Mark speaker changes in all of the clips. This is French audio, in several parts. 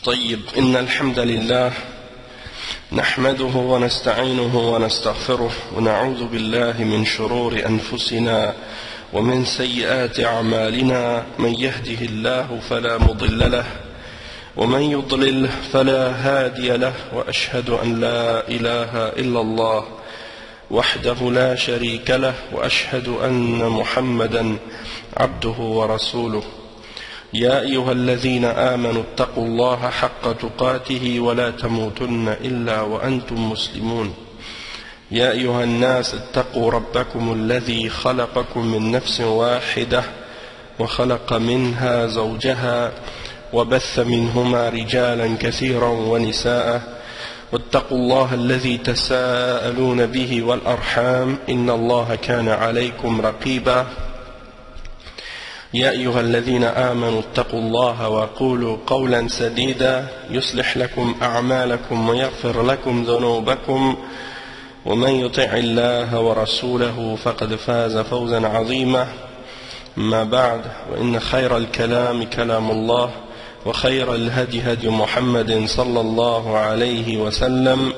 Speaker 1: طيب إن الحمد لله نحمده ونستعينه ونستغفره ونعوذ بالله من شرور أنفسنا ومن سيئات أعمالنا من يهده الله فلا مضل له ومن يضلل فلا هادي له وأشهد أن لا إله إلا الله وحده لا شريك له وأشهد أن محمدا عبده ورسوله يا أيها الذين آمنوا اتقوا الله حق تقاته ولا تموتن إلا وأنتم مسلمون يا أيها الناس اتقوا ربكم الذي خلقكم من نفس واحدة وخلق منها زوجها وبث منهما رجالا كثيرا ونساء واتقوا الله الذي تساءلون به والأرحام إن الله كان عليكم رقيبا يا أيها الذين آمنوا اتقوا الله وقولوا قولا سديدا يصلح لكم أعمالكم ويغفر لكم ذنوبكم ومن يطع الله ورسوله فقد فاز فوزا عظيما ما بعد وإن خير الكلام كلام الله وخير الهدي هدي محمد صلى الله عليه وسلم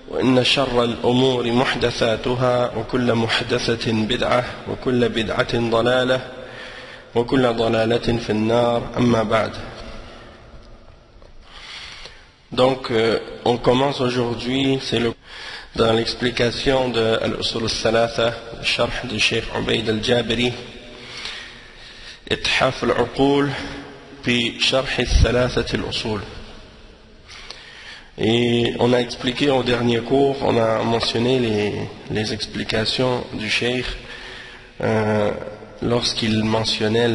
Speaker 1: وإن شر الأمور محدثاتها وكل محدثة بدعة وكل بدعة ضلالة وكل ضلالة في النار أما بعد. Donc on commence aujourd'hui, dans l'explication de Al-Usul al-Thalatha, le sharh du Cheikh Ubayd al-Jabiri, Ithaf al-Uqul, puis sharh al-Thalatha al-Usul. Et on a expliqué au dernier cours, on a mentionné les explications du Cheikh lorsqu'il mentionnait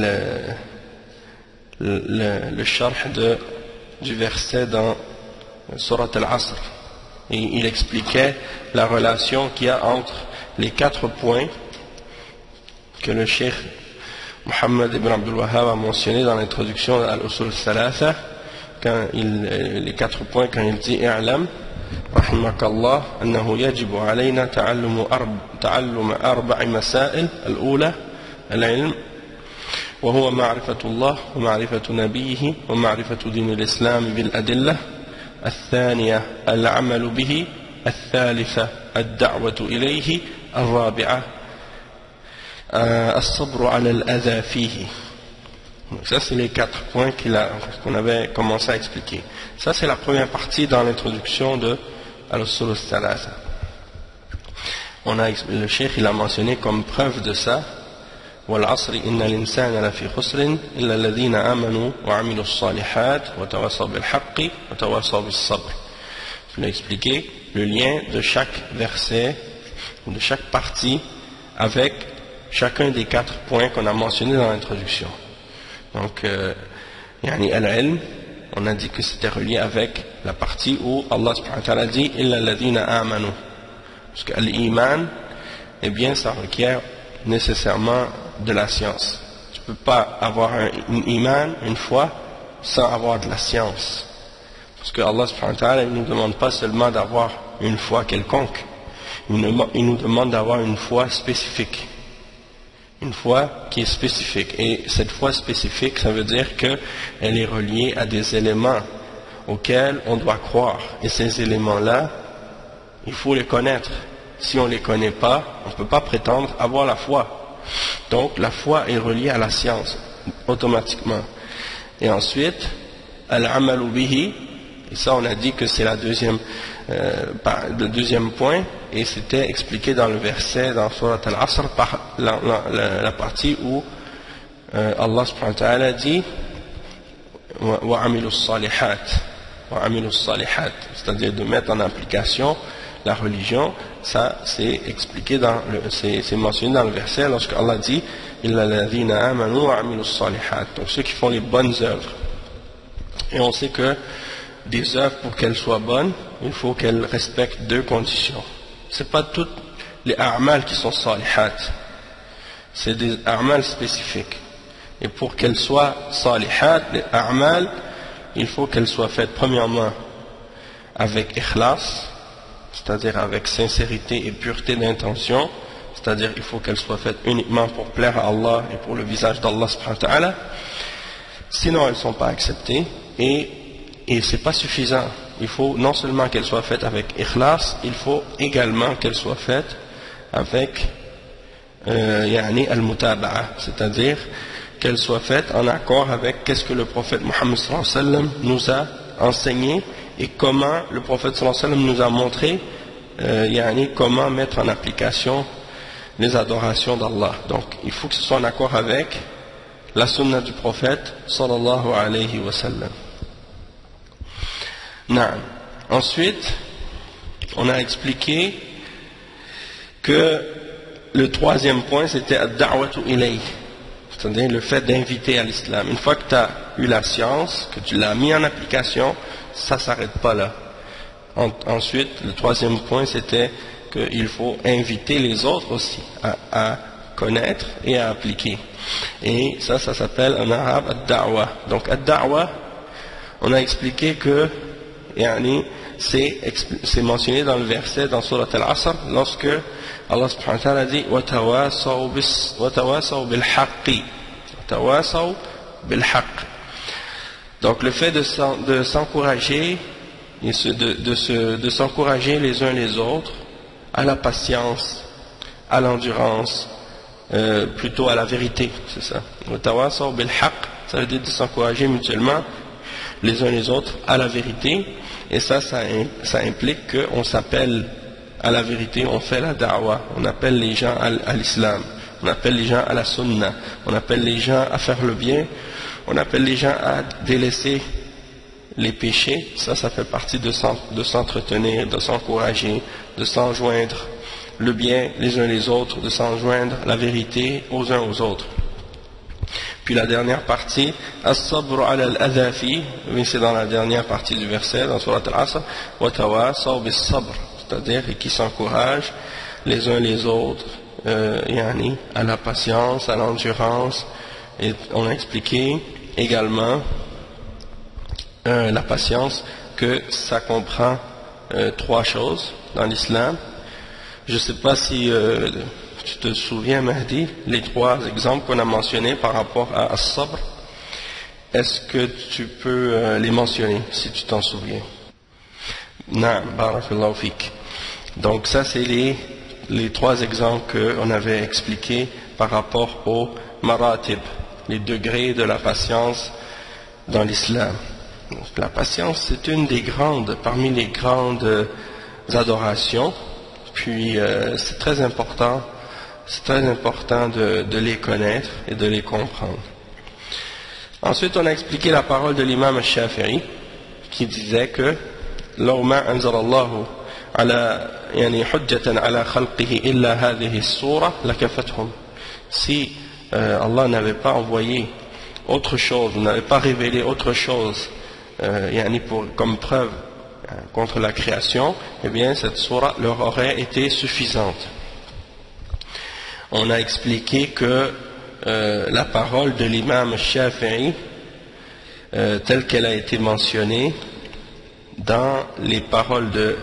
Speaker 1: le sharh du verset dans Surat al-Asr. Et il expliquait la relation qu'il y a entre les 4 points que le Cheikh Muhammad ibn Abdul Wahhab a mentionné dans l'introduction à Al-Usul al-Thalatha, les 4 points quand il dit i'lam rahimakallah annahu yajibu alayna ta'allum 4 masail al-ula العلم وهو معرفة الله ومعرفة نبيه ومعرفة دين الإسلام بالأدلة الثانية العمل به الثالثة الدعوة إليه الرابعة الصبر على الأذى فيه. Ça c'est les 4 points qu'on avait commencé à expliquer. Ça c'est la première partie dans l'introduction de Al-Usul al-Thalatha. Le cheikh il a mentionné comme preuve de ça والعصر إن الإنسان لفي خسر إلا الذين آمنوا وعملوا الصالحات وتواصوا بالحق وتواصوا بالصبر. Je l'ai expliqué le lien de chaque verset ou de chaque partie avec chacun des 4 points qu'on a mentionnés dans l'introduction. Donc يعني al-ilm, on a dit que c'était relié avec la partie où Allah subhanahu wa ta'ala dit إلا الذين آمنوا, parce que l'iman, eh bien ça requiert nécessairement de la science. Tu ne peux pas avoir un iman, une foi, sans avoir de la science. Parce que Allah subhanahu wa ta'ala ne nous demande pas seulement d'avoir une foi quelconque, il nous demande d'avoir une foi spécifique. Une foi qui est spécifique. Et cette foi spécifique, ça veut dire qu'elle est reliée à des éléments auxquels on doit croire. Et ces éléments-là, il faut les connaître. Si on ne les connaît pas, on ne peut pas prétendre avoir la foi. Donc la foi est reliée à la science, automatiquement. Et ensuite, al-amalu bihi, et ça on a dit que c'est le deuxième point, et c'était expliqué dans le verset, dans Surat al-Asr, par la partie où Allah subhanahu wa ta'ala dit wa amilu salihat, c'est-à-dire de mettre en application la religion. Ça c'est expliqué c'est mentionné dans le verset lorsque Allah dit illa alladhina amanu wa amilus salihat, donc ceux qui font les bonnes œuvres. Et on sait que des œuvres, pour qu'elles soient bonnes, il faut qu'elles respectent 2 conditions. C'est pas toutes les a'mal qui sont salihat, c'est des a'mal spécifiques. Et pour qu'elles soient salihat, les a'mal, il faut qu'elles soient faites premièrement avec ikhlas, c'est-à-dire avec sincérité et pureté d'intention, c'est-à-dire il faut qu'elle soit faite uniquement pour plaire à Allah et pour le visage d'Allah subhanahu wa ta'ala, sinon elles ne sont pas acceptées. Et Et c'est pas suffisant. Il faut non seulement qu'elle soit faite avec ikhlas, il faut également qu'elle soit faite avec yani al-mutaba'a, c'est-à-dire qu'elle soit faite en accord avec qu'est-ce que le prophète Mohammed sallallahu alayhi wa sallam nous a enseigné et comment le prophète sallallahu alayhi wa sallam nous a montré yani comment mettre en application les adorations d'Allah. Donc il faut que ce soit en accord avec la sunna du prophète sallallahu alayhi wa sallam. Ensuite, on a expliqué que le troisième point c'était ad-da'watu ilayh, c'est-à-dire le fait d'inviter à l'islam. Une fois que tu as eu la science, que tu l'as mis en application, ça ne s'arrête pas là. Ensuite, le troisième point c'était qu'il faut inviter les autres aussi à connaître et à appliquer. Et ça s'appelle en arabe ad-da'wa. Donc ad-da'wa, on a expliqué que yani, c'est mentionné dans le verset dans Surat Al-Asr lorsque Allah subhanahu wa ta'ala dit وَتَوَاسَوْا بِالْحَقِّ. Donc le fait de s'encourager de s'encourager les uns les autres à la patience, à l'endurance, plutôt à la vérité, c'est ça. وَتَوَاسَوْا بِالْحَقِّ, ça veut dire de s'encourager mutuellement les uns les autres à la vérité, et ça implique qu'on s'appelle à la vérité, on fait la da'wa, on appelle les gens à l'islam, on appelle les gens à la sunna, on appelle les gens à faire le bien, on appelle les gens à délaisser les péchés. Ça fait partie de s'entretenir, de s'encourager, de s'enjoindre le bien les uns les autres, de s'enjoindre la vérité aux uns aux autres. Puis la dernière partie, as-sabr ala al-adhafi, oui, c'est dans la dernière partie du verset, dans Surat Al-Asr, wa tawasaw bis-sabr, c'est-à-dire qui s'encouragent les uns les autres, yani, à la patience, à l'endurance. Et on a expliqué également la patience, que ça comprend trois choses dans l'islam. Je ne sais pas si tu te souviens, Mahdi, les trois exemples qu'on a mentionnés par rapport à As-Sabr. Est-ce que tu peux les mentionner, si tu t'en souviens? Naam, barakallahu fik. Donc ça, c'est les trois exemples qu'on avait expliqués par rapport aux maratib, les degrés de la patience dans l'islam. La patience, c'est une des grandes, parmi les grandes adorations. Puis c'est très important de les connaître et de les comprendre. Ensuite, on a expliqué la parole de l'imam al-Shafi'i qui disait que لو ما أنزل الله على يعني حجة على خلقه إلا هذه السورة لكفتهم. Si Allah n'avait pas envoyé autre chose, n'avait pas révélé autre chose comme preuve contre la création, eh bien cette sourate leur aurait été suffisante. On a expliqué que la parole de l'imam Shafi'i, telle qu'elle a été mentionnée dans les paroles de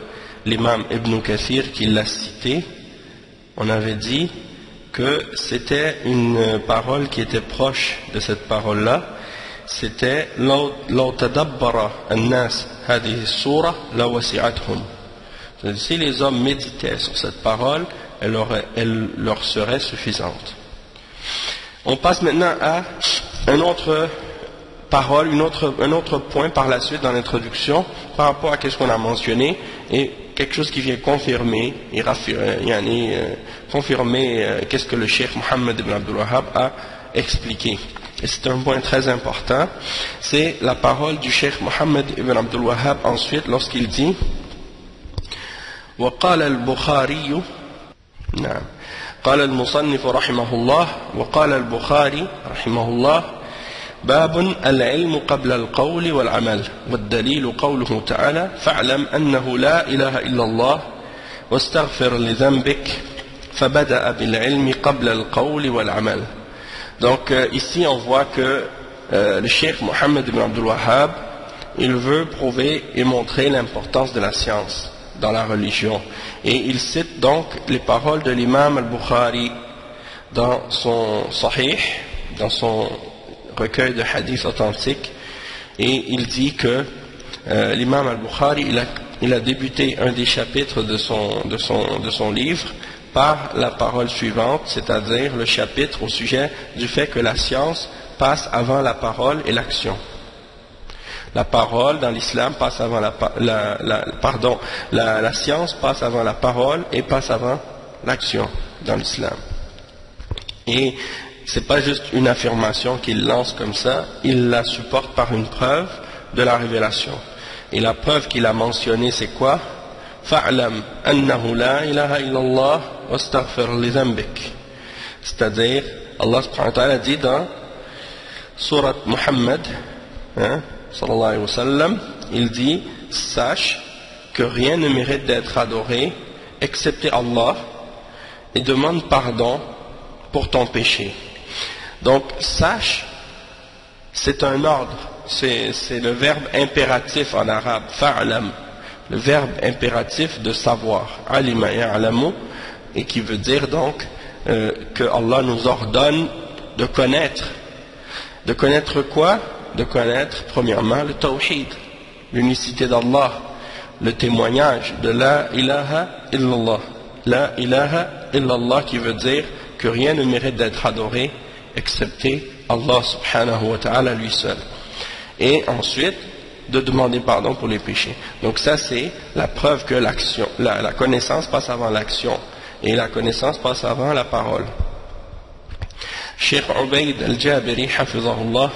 Speaker 1: l'imam Ibn Kathir qui l'a citée, on avait dit que c'était une parole qui était proche de cette parole-là. C'était لو تدبر الناس هذه السورة لوسعتهم. Si les hommes méditaient sur cette parole, elle leur serait suffisante. On passe maintenant à une autre parole, un autre point par la suite dans l'introduction par rapport à ce qu'on a mentionné et quelque chose qui vient confirmer et confirmer qu'est-ce que le Cheikh Mohammed ibn Abdul Wahhab a expliqué. Et c'est un point très important, c'est la parole du Cheikh Mohammed ibn Abdul Wahhab ensuite lorsqu'il dit وقال البخاري نعم قال المصنف رحمه الله وقال البخاري رحمه الله باب العلم قبل القول والعمل والدليل قوله تعالى فاعلم أنه لا إله إلا الله واستغفر لذنبك فبدأ بالعلم قبل القول والعمل. Donc ici on voit que le Cheikh Mohammed ibn Abdul Wahhab, il veut prouver et montrer l'importance de la science dans la religion. Et il cite donc les paroles de l'imam al-Bukhari dans son Sahih, dans son recueil de hadiths authentiques, et il dit que l'imam al-Bukhari, il a débuté un des chapitres de son livre par la parole suivante, c'est-à-dire le chapitre au sujet du fait que la science passe avant la parole et l'action. La parole dans l'islam passe avant la science passe avant la parole et passe avant l'action dans l'islam. Et c'est pas juste une affirmation qu'il lance comme ça, il la supporte par une preuve de la révélation. Et la preuve qu'il a mentionnée, c'est quoi? Fa'lam annahu la ilaha illallah wastaghfir li dhanbik. C'est-à-dire, Allah subhanahu wa ta'ala dit dans Surat Muhammad, sallallahu alayhi wa sallam, il dit, sache que rien ne mérite d'être adoré excepté Allah et demande pardon pour ton péché. Donc, sache, c'est un ordre, c'est le verbe impératif en arabe, fa'lam, le verbe impératif de savoir, alima ya'lamu, et qui veut dire donc que Allah nous ordonne de connaître. De connaître quoi? De connaître premièrement le tawhid, l'unicité d'Allah, le témoignage de la ilaha illallah. La ilaha illallah qui veut dire que rien ne mérite d'être adoré excepté Allah subhanahu wa ta'ala lui seul. Et ensuite, de demander pardon pour les péchés. Donc ça c'est la preuve que l'action, la connaissance passe avant l'action et la connaissance passe avant la parole. Cheikh Ubayd al-Jabiri, hafizahullah,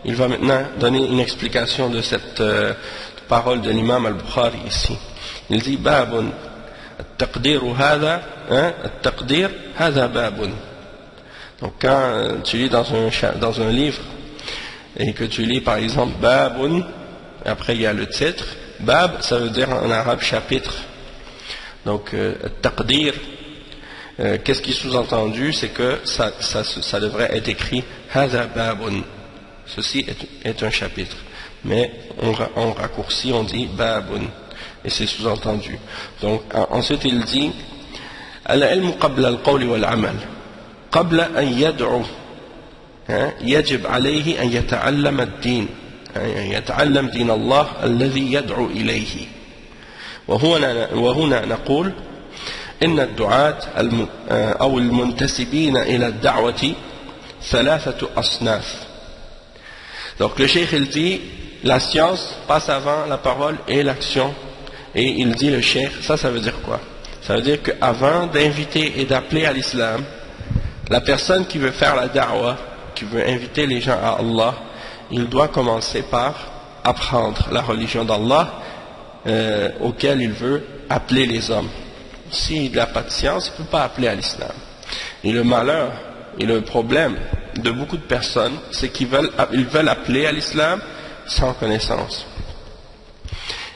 Speaker 1: il va maintenant donner une explication de cette parole de l'imam al-Bukhari ici. Il dit babun التقدير هذا التقدير هذا باب. Donc quand tu lis dans un livre et que tu lis par exemple babun, après il y a le titre, bab ça veut dire en arabe chapitre. Donc taqdir, qu'est-ce qui est sous-entendu, c'est que ça devrait être écrit hadha babun, ceci est un chapitre, mais on raccourcit, on dit babun, et c'est sous-entendu. Donc ensuite il dit al-ilmu qabla al-qawli wal-amal qabla an yad'u يجب عليه أن يتعلم الدين يتعلم دين الله الذي يدعو إليه. وهنا نقول إن الدعاة أو المنتسبين إلى الدعوة ثلاثة أصناف. Donc le cheikh il dit la science passe avant la parole et l'action, et il dit le cheikh, ça veut dire quoi? Ça veut dire qu'avant d'inviter et d'appeler à l'islam, la personne qui veut faire la da'wah, qui veut inviter les gens à Allah, il doit commencer par apprendre la religion d'Allah auquel il veut appeler les hommes. S'il n'a pas de science, il ne peut pas appeler à l'islam. Et le malheur et le problème de beaucoup de personnes, c'est qu'ils veulent appeler à l'islam sans connaissance.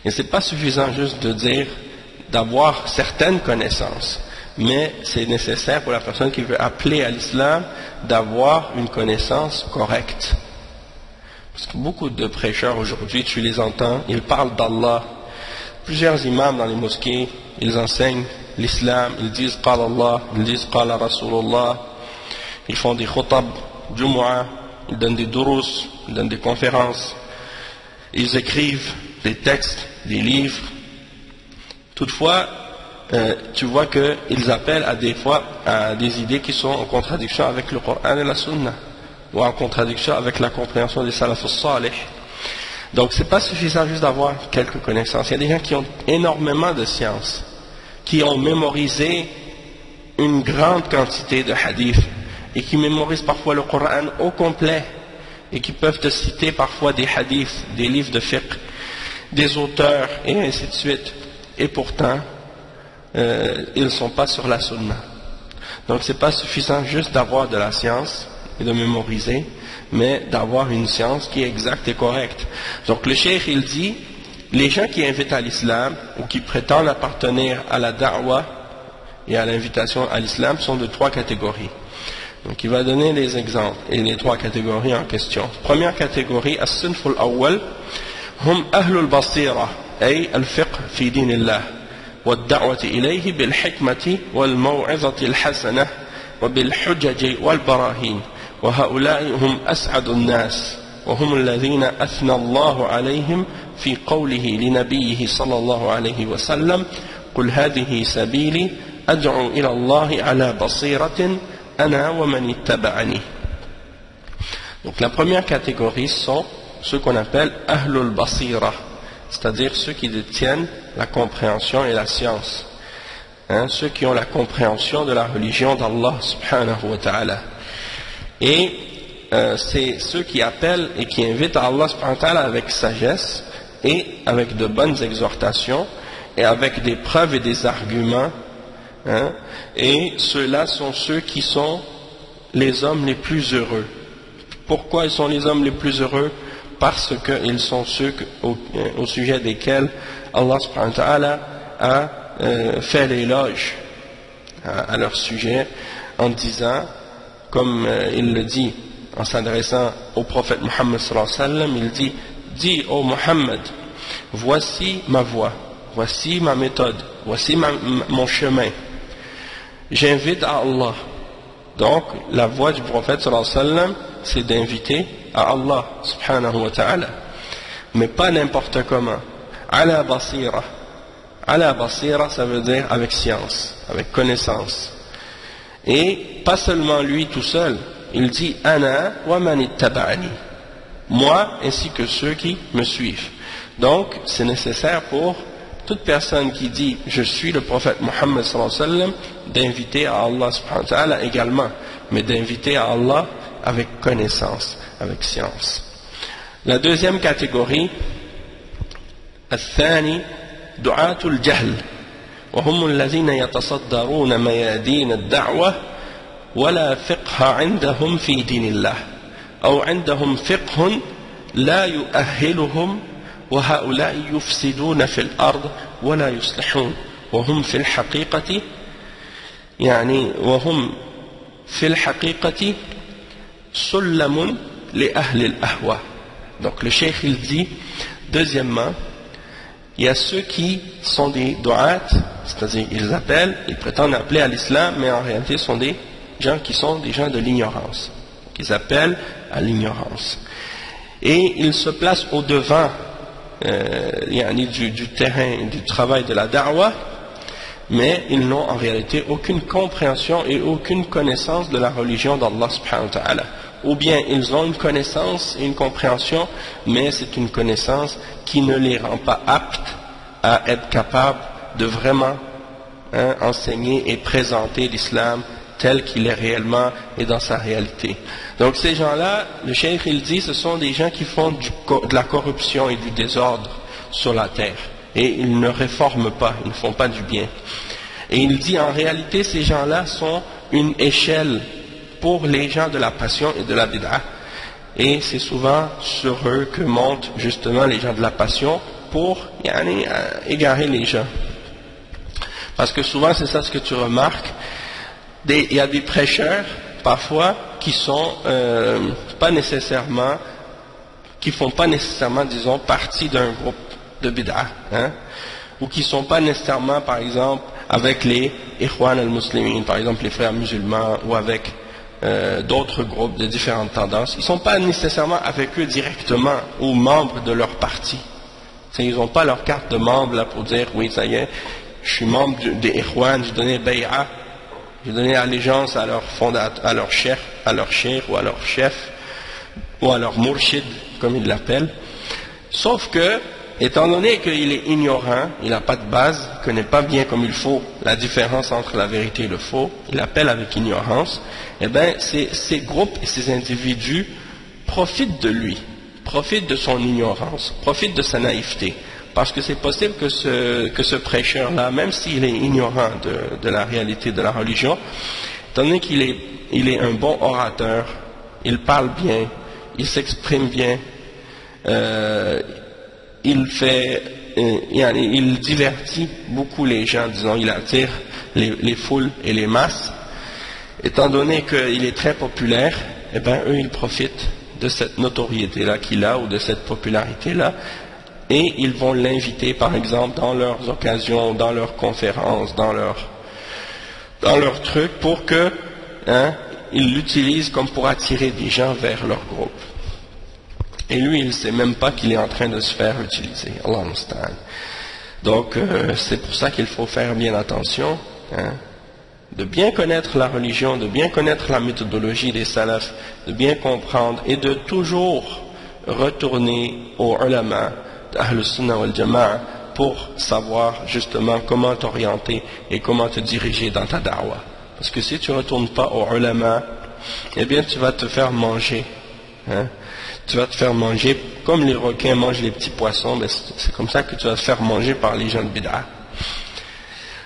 Speaker 1: Et ce n'est pas suffisant juste de dire, d'avoir certaines connaissances, mais c'est nécessaire pour la personne qui veut appeler à l'islam d'avoir une connaissance correcte. Parce que beaucoup de prêcheurs aujourd'hui, tu les entends, ils parlent d'Allah. Plusieurs imams dans les mosquées, ils enseignent l'islam, ils disent Qala Allah, ils disent Qala Rasulullah, ils font des khutab, Jumu'ah, ils donnent des durus, ils donnent des conférences, ils écrivent des textes, des livres. Toutefois, tu vois qu'ils appellent à des idées qui sont en contradiction avec le Coran et la Sunna, ou en contradiction avec la compréhension des salafus salih. Donc c'est pas suffisant juste d'avoir quelques connaissances. Il y a des gens qui ont énormément de sciences, qui ont mémorisé une grande quantité de hadiths, et qui mémorisent parfois le Coran au complet, et qui peuvent te citer parfois des hadiths, des livres de fiqh, des auteurs, et ainsi de suite. Et pourtant, ils ne sont pas sur la sunna. Donc c'est pas suffisant juste d'avoir de la science et de mémoriser, mais d'avoir une science qui est exacte et correcte. Donc le cheikh il dit, les gens qui invitent à l'islam ou qui prétendent appartenir à la da'wah et à l'invitation à l'islam sont de trois catégories. Donc il va donner les exemples et les trois catégories en question. Première catégorie, as-sinf al-awwal hum ahlul basira ay al-fiqh fi dinillah والدعوة إليه بالحكمة والموعظة الحسنة وبالحجج والبراهين وهؤلاء هم أسعد الناس وهم الذين أثنى الله عليهم في قوله لنبيه صلى الله عليه وسلم قل هذه سبيلي أدعو إلى الله على بصيرة أنا ومن اتبعني. Donc la première catégorie sont ceux qu'on appelle Ahlul Basira, c'est-à-dire ceux qui détiennent la compréhension et la science, ceux qui ont la compréhension de la religion d'Allah subhanahu wa ta'ala. Et c'est ceux qui appellent et qui invitent à Allah subhanahu wa ta'ala avec sagesse et avec de bonnes exhortations et avec des preuves et des arguments, et ceux-là sont ceux qui sont les hommes les plus heureux. Pourquoi ils sont les hommes les plus heureux? Parce qu'ils sont ceux au sujet desquels Allah subhanahu wa ta'ala a fait l'éloge à leur sujet en disant, comme il le dit en s'adressant au prophète Muhammad sallallahu alayhi wa sallam, il dit: dis ô Muhammad, voici ma voie, voici ma méthode, voici mon chemin, j'invite à Allah. Donc la voie du prophète sallallahu alayhi wa sallam, c'est d'inviter à Allah subhanahu wa ta'ala, mais pas n'importe comment. Ala basira. Ala basira, ça veut dire avec science, avec connaissance. Et pas seulement lui tout seul, il dit ana wa man ittaba'ani, moi ainsi que ceux qui me suivent. Donc c'est nécessaire pour toute personne qui dit je suis le prophète Muhammad sallallahu alayhi wa sallam d'inviter à Allah subhanahu wa ta'ala également, mais d'inviter à Allah avec connaissance, avec science. La deuxième catégorie, الثاني دعاة الجهل وهم الذين يتصدرون ميادين الدعوة ولا فقه عندهم في دين الله أو عندهم فقه لا يؤهلهم وهؤلاء يفسدون في الأرض ولا يصلحون وهم في الحقيقة سلم لأهل الأهواء. Donc le cheikh il dit, deuxièmement, il y a ceux qui sont des du'at, c'est-à-dire ils prétendent appeler à l'islam, mais en réalité sont des gens qui sont des gens de l'ignorance, qu'ils appellent à l'ignorance. Et ils se placent au devant du terrain, du travail de la da'wah, mais ils n'ont en réalité aucune compréhension et aucune connaissance de la religion d'Allah subhanahu wa ta'ala. Ou bien ils ont une connaissance et une compréhension, mais c'est une connaissance qui ne les rend pas aptes à être capables de vraiment enseigner et présenter l'islam tel qu'il est réellement et dans sa réalité. Donc ces gens-là, le cheikh il dit, ce sont des gens qui font de la corruption et du désordre sur la terre. Et ils ne réforment pas, ils ne font pas du bien. Et il dit en réalité ces gens-là sont une échelle pour les gens de la passion et de la bid'a. Et c'est souvent sur eux que montent justement les gens de la passion pour égarer les gens. Parce que souvent c'est ça ce que tu remarques, il y a des prêcheurs parfois qui sont qui font pas nécessairement, disons, partie d'un groupe de bid'a, ou qui sont pas nécessairement, par exemple, avec les Ikhwan al-Muslimin, par exemple les frères musulmans, ou avec d'autres groupes de différentes tendances. Ils ne sont pas nécessairement avec eux directement ou membres de leur parti. Ils n'ont pas leur carte de membre là pour dire oui ça y est, je suis membre des Ikhwan, j'ai donné bay'a, j'ai donné allégeance à leur fondateur, à leur cheikh ou à leur chef ou à leur murshid comme ils l'appellent. Sauf que, étant donné qu'il est ignorant, il n'a pas de base, il ne connaît pas bien comme il faut la différence entre la vérité et le faux, il appelle avec ignorance, et bien ces groupes et ces individus profitent de lui, profitent de son ignorance, profitent de sa naïveté. Parce que c'est possible que ce prêcheur-là, même s'il est ignorant de la réalité de la religion, étant donné qu'il est un bon orateur, il parle bien, il s'exprime bien, il divertit beaucoup les gens, disons, il attire les foules et les masses. Étant donné qu'il est très populaire, eh bien eux ils profitent de cette notoriété-là qu'il a ou de cette popularité-là, et ils vont l'inviter par exemple dans leurs occasions, dans leurs conférences, dans leurs trucs pour que ils l'utilisent comme pour attirer des gens vers leur groupe. Et lui, il ne sait même pas qu'il est en train de se faire utiliser. Allah musta'an. Donc, c'est pour ça qu'il faut faire bien attention, hein, de bien connaître la religion, de bien connaître la méthodologie des salafs, de bien comprendre et de toujours retourner aux ulama d'Ahl Sunnah wal Jama'a pour savoir justement comment t'orienter et comment te diriger dans ta da'wah. Parce que si tu ne retournes pas aux ulama, eh bien tu vas te faire manger. Hein? Tu vas te faire manger comme les requins mangent les petits poissons, ben c'est comme ça que tu vas te faire manger par les gens de bid'a.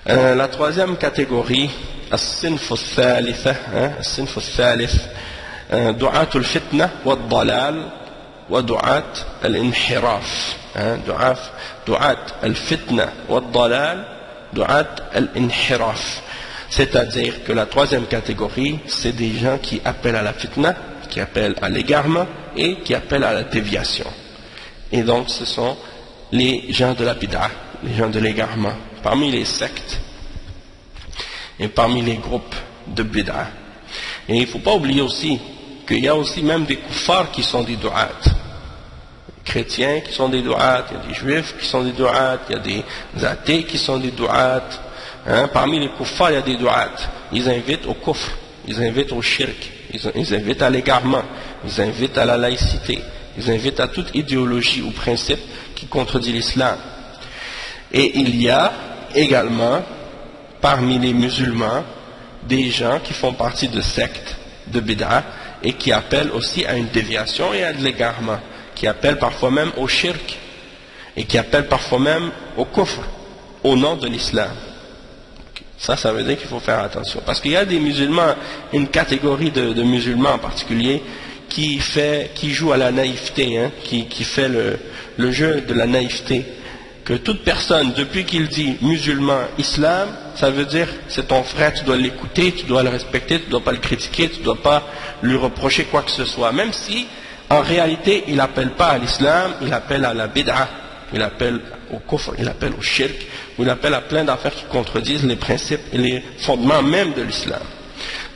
Speaker 1: La troisième catégorie, الصنف الثالثة الصنف الثالث دعاة الفتنة والضلال ودعاة الانحراف دعاة الفتنة والضلال دعاة الانحراف. C'est-à-dire que la troisième catégorie, c'est des gens qui appellent à la fitna, qui appellent à l'égarement et qui appellent à la déviation. Et donc ce sont les gens de la bid'a, les gens de l'égarement, parmi les sectes et parmi les groupes de bid'a. Et il ne faut pas oublier aussi qu'il y a aussi même des kuffars qui sont des du'at. Chrétiens qui sont des du'at, il y a des juifs qui sont des du'at, il y a des athées qui sont des du'at. Parmi les kuffars, il y a des du'at. Ils invitent au kufr, ils invitent au shirk, ils invitent à l'égarement, ils invitent à la laïcité, ils invitent à toute idéologie ou principe qui contredit l'islam. Et il y a également parmi les musulmans des gens qui font partie de sectes de bid'a et qui appellent aussi à une déviation et à de l'égarement, qui appellent parfois même au shirk et qui appellent parfois même au kufr au nom de l'islam. Ça veut dire qu'il faut faire attention, parce qu'il y a des musulmans, une catégorie de musulmans en particulier qui joue à la naïveté, hein, qui fait le jeu de la naïveté, que toute personne, depuis qu'il dit musulman, islam, ça veut dire c'est ton frère, tu dois l'écouter, tu dois le respecter, tu ne dois pas le critiquer, tu ne dois pas lui reprocher quoi que ce soit, même si en réalité il n'appelle pas à l'islam, il appelle à la bid'a, il appelle au kufr, il appelle au shirk, ou il appelle à plein d'affaires qui contredisent les principes et les fondements même de l'islam.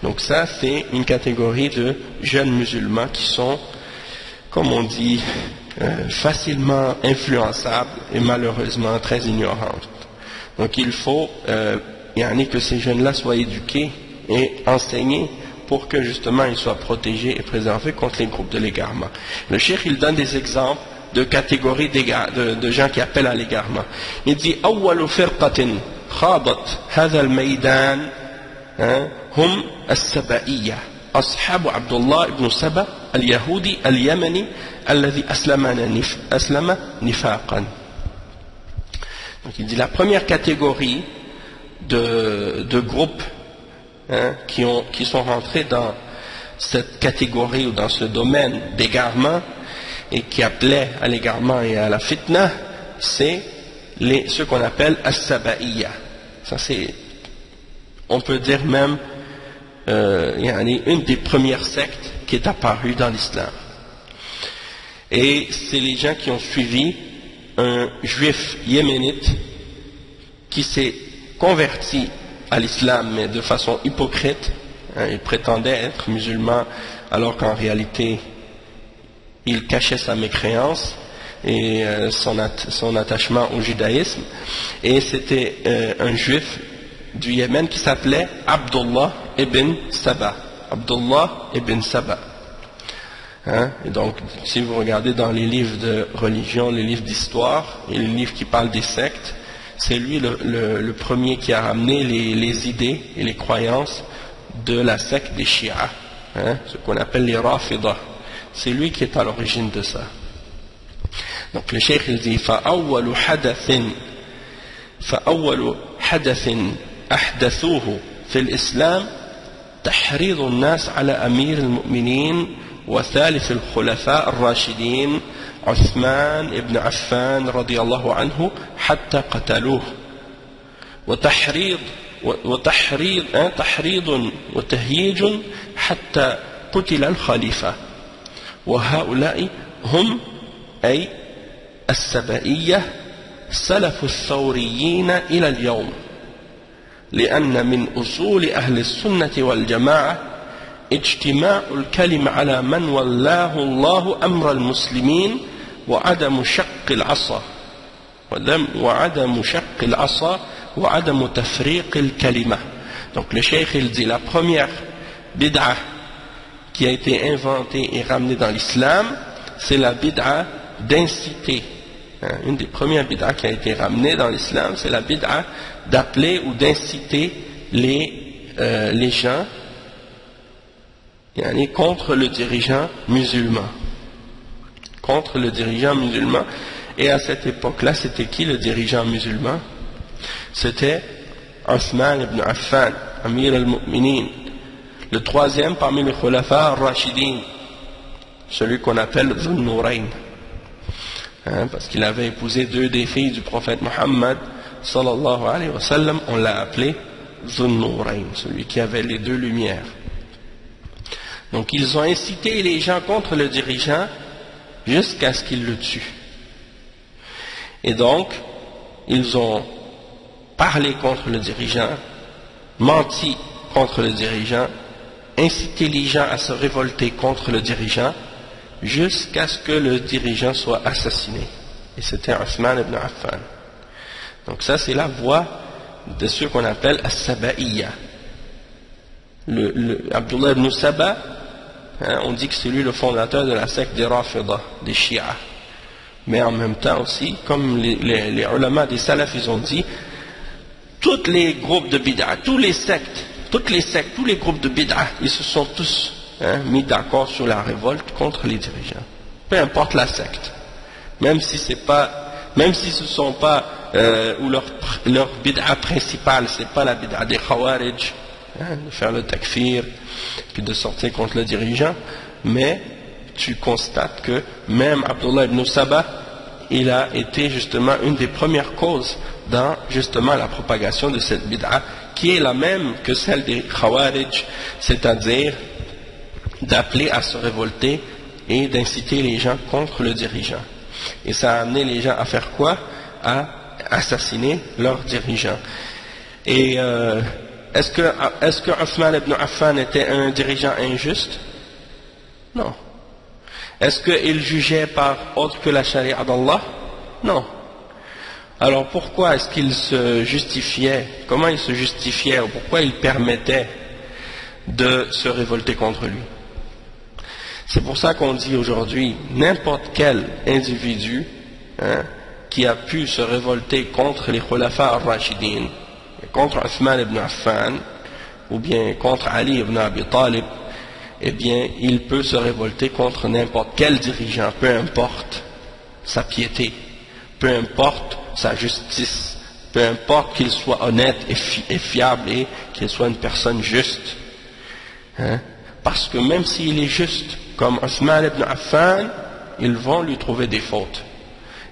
Speaker 1: Donc ça, c'est une catégorie de jeunes musulmans qui sont, comme on dit, facilement influençables et malheureusement très ignorantes. Donc il faut que ces jeunes-là soient éduqués et enseignés pour que justement ils soient protégés et préservés contre les groupes de l'égarement. Le cheikh, il donne des exemples de catégories de gens qui appellent à l'égarement. Il dit أول فرقة خاضت هذا الميدان هم السبائية أصحاب عبد الله بن سبأ اليهودي اليمني الذي أسلم نفاقا. Donc il dit la première catégorie de groupes qui sont rentrés dans cette catégorie ou dans ce domaine d'égarement et qui appelaient à l'égarement et à la fitna, c'est ceux qu'on appelle as-saba'iyya. Ça c'est, on peut dire même, une des premières sectes qui est apparue dans l'islam. Et c'est les gens qui ont suivi un juif yéménite qui s'est converti à l'islam, mais de façon hypocrite. Il prétendait être musulman alors qu'en réalité il cachait sa mécréance et son attachement au judaïsme. Et c'était un juif du Yémen qui s'appelait Abdullah ibn Saba. Abdullah ibn Saba. Et donc, si vous regardez dans les livres de religion, les livres d'histoire et les livres qui parlent des sectes, c'est lui le premier qui a ramené les idées et les croyances de la secte des Shia, ce qu'on appelle les Rafidah. C'est lui qui est à l'origine de ça. Donc le cheikh il dit فأول حدث أحدثوه في الإسلام تحريض الناس على أمير المؤمنين وثالث الخلفاء الراشدين عثمان بن عفان رضي الله عنه حتى قتلوه تحريض وتهييج حتى قتل الخليفة وهؤلاء هم أي السبائية سلف الثوريين إلى اليوم لأن من أصول أهل السنة والجماعة اجتماع الكلمة على من ولاه الله أمر المسلمين وعدم شق العصا وعدم شق العصا وعدم تفريق الكلمة. Donc le cheikh il dit la première bid'a qui a été inventée et ramenée dans l'islam, c'est la bid'a d'inciter. Une des premières bid'a qui a été ramenée dans l'islam, c'est la bid'a d'appeler ou d'inciter les gens contre le dirigeant musulman. Contre le dirigeant musulman. Et à cette époque-là, c'était qui le dirigeant musulman? C'était Uthman ibn Affan, Amir al-Mu'minin, le troisième parmi les Khulafa al-Rashidin, celui qu'on appelle Dhun Nurayn, parce qu'il avait épousé deux des filles du prophète Muhammad sallallahu alayhi wa sallam, on l'a appelé Dhun Nurayn, celui qui avait les deux lumières. Donc ils ont incité les gens contre le dirigeant jusqu'à ce qu'ils le tuent. Et donc, ils ont parlé contre le dirigeant, menti contre le dirigeant, incité les gens à se révolter contre le dirigeant, jusqu'à ce que le dirigeant soit assassiné. Et c'était Uthman ibn Affan. Donc ça, c'est la voie de ceux qu'on appelle as-Saba'iyya. Abdullah ibn Saba, on dit que c'est lui le fondateur de la secte des Rafida, des Shia. Mais en même temps aussi, comme les ulama des salaf, ils ont dit, tous les groupes de bid'a, toutes les sectes, tous les groupes de bid'a, ils se sont tous mis d'accord sur la révolte contre les dirigeants. Peu importe la secte. Même si ce ne sont pas, ou leur bid'a principale, c'est pas la bid'a des Khawarij, de faire le takfir, puis de sortir contre le dirigeant, mais tu constates que même Abdullah ibn Saba, il a été justement une des premières causes dans justement la propagation de cette bid'a, qui est la même que celle des Khawarij, c'est-à-dire d'appeler à se révolter et d'inciter les gens contre le dirigeant. Et ça a amené les gens à faire quoi? À assassiner leur dirigeant. Et est-ce que Uthman ibn Affan était un dirigeant injuste? Non. Est-ce qu'il jugeait par autre que la charia d'Allah? Non. Alors pourquoi est-ce qu'il se justifiait? Comment il se justifiait? Ou pourquoi il permettait de se révolter contre lui? C'est pour ça qu'on dit aujourd'hui, n'importe quel individu qui a pu se révolter contre les Khulafa al-Rashidin, contre Uthman ibn Affan, ou bien contre Ali ibn Abi Talib, eh bien, il peut se révolter contre n'importe quel dirigeant, peu importe sa piété, peu importe sa justice, peu importe qu'il soit honnête et fiable et qu'il soit une personne juste. Parce que même s'il est juste, comme Uthman ibn Affan, ils vont lui trouver des fautes.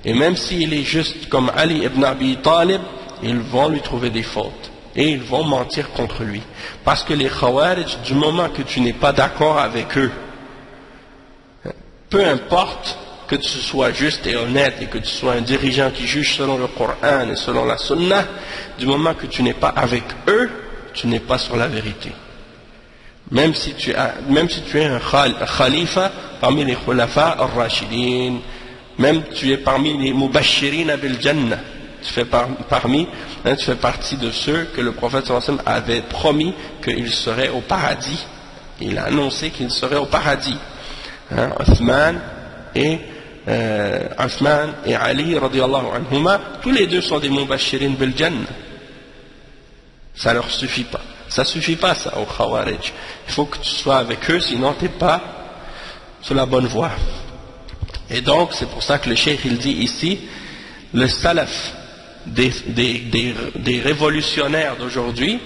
Speaker 1: Et même s'il est juste, comme Ali ibn Abi Talib, ils vont lui trouver des fautes. Et ils vont mentir contre lui. Parce que les Khawarij, du moment que tu n'es pas d'accord avec eux, peu importe que tu sois juste et honnête et que tu sois un dirigeant qui juge selon le Coran et selon la Sunna, du moment que tu n'es pas avec eux, tu n'es pas sur la vérité. Même si tu es un khalifa parmi les Khulafa al-Rashidin, même tu es parmi les Mubashirin bil Jannah, tu fais partie de ceux que le prophète sallallahu alayhi wa sallam avait promis qu'ils seraient au paradis. Il a annoncé qu'ils seraient au paradis. Uthman et Ali radiyallahu anhuma, tous les deux sont des Mubashirin bil Jannah. Ça leur suffit pas. Ça suffit pas ça aux Khawarij. Il faut que tu sois avec eux, sinon tu n'es pas sur la bonne voie. Et donc c'est pour ça que le cheikh il dit ici, le salaf des révolutionnaires d'aujourd'hui,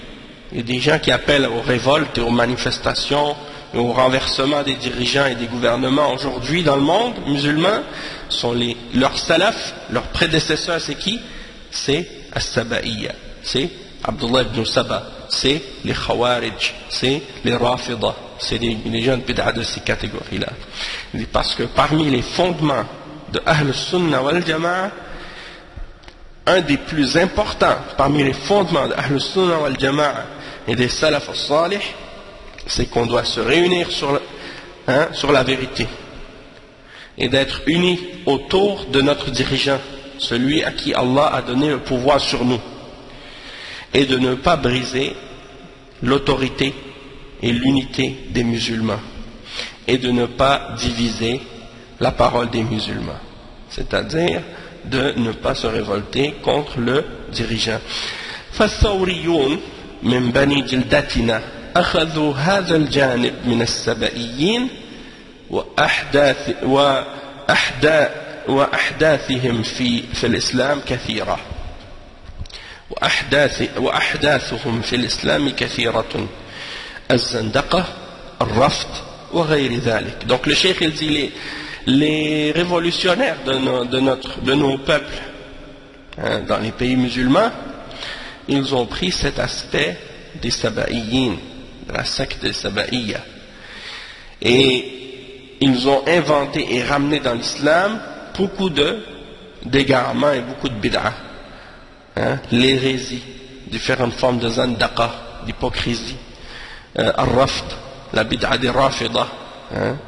Speaker 1: et des gens qui appellent aux révoltes et aux manifestations et au renversement des dirigeants et des gouvernements aujourd'hui dans le monde musulman, sont leurs salaf, leurs prédécesseurs, c'est qui? C'est as-Saba'iyya, c'est Abdullah ibn Saba, c'est les Khawarij, c'est les Rafida, c'est les gens de bid'a de ces catégories-là. Parce que parmi les fondements de Ahl Sunnah wal Jama'a, un des plus importants parmi les fondements de Ahl Sunnah wal Jama'a et des Salaf al-Salih, c'est qu'on doit se réunir sur la vérité et d'être unis autour de notre dirigeant, celui à qui Allah a donné le pouvoir sur nous, et de ne pas briser l'autorité et l'unité des musulmans, et de ne pas diviser la parole des musulmans, c'est-à-dire de ne pas se révolter contre le dirigeant. فالثوريون من بني جلدتنا أخذوا هذا الجانب من السبائيين وأحداثهم في الإسلام كثيرة وأحداثهم في الإسلام كثيرة الزندقة الرفض وغير ذلك. Donc le cheikh il dit les révolutionnaires de nos peuples dans les pays musulmans, ils ont pris cet aspect des Sabaïyines, de la secte des Sabaïya, et ils ont inventé et ramené dans l'islam beaucoup d'égarements et beaucoup de bid'ah, l'hérésie, différentes formes de zandaqa, d'hypocrisie, al-rafd, la bid'ah des rafidah,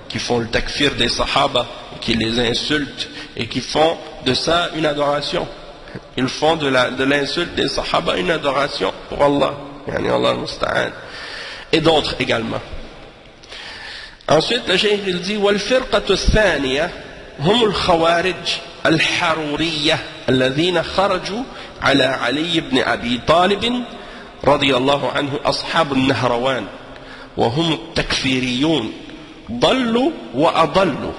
Speaker 1: qui font le takfir des sahaba, qui les insultent et qui font de ça une adoration. Ils font de l'insulte des sahaba une adoration pour Allah, yani Allah al-Musta'an, et d'autres également. Ensuite le cheikh il dit والفرقة الثانية هم الخوارج الحرورية الذين خرجوا على علي بن أبي طالب رضي الله عنه أصحاب النهروان وهم التكفيريون ضلوا وأضلوا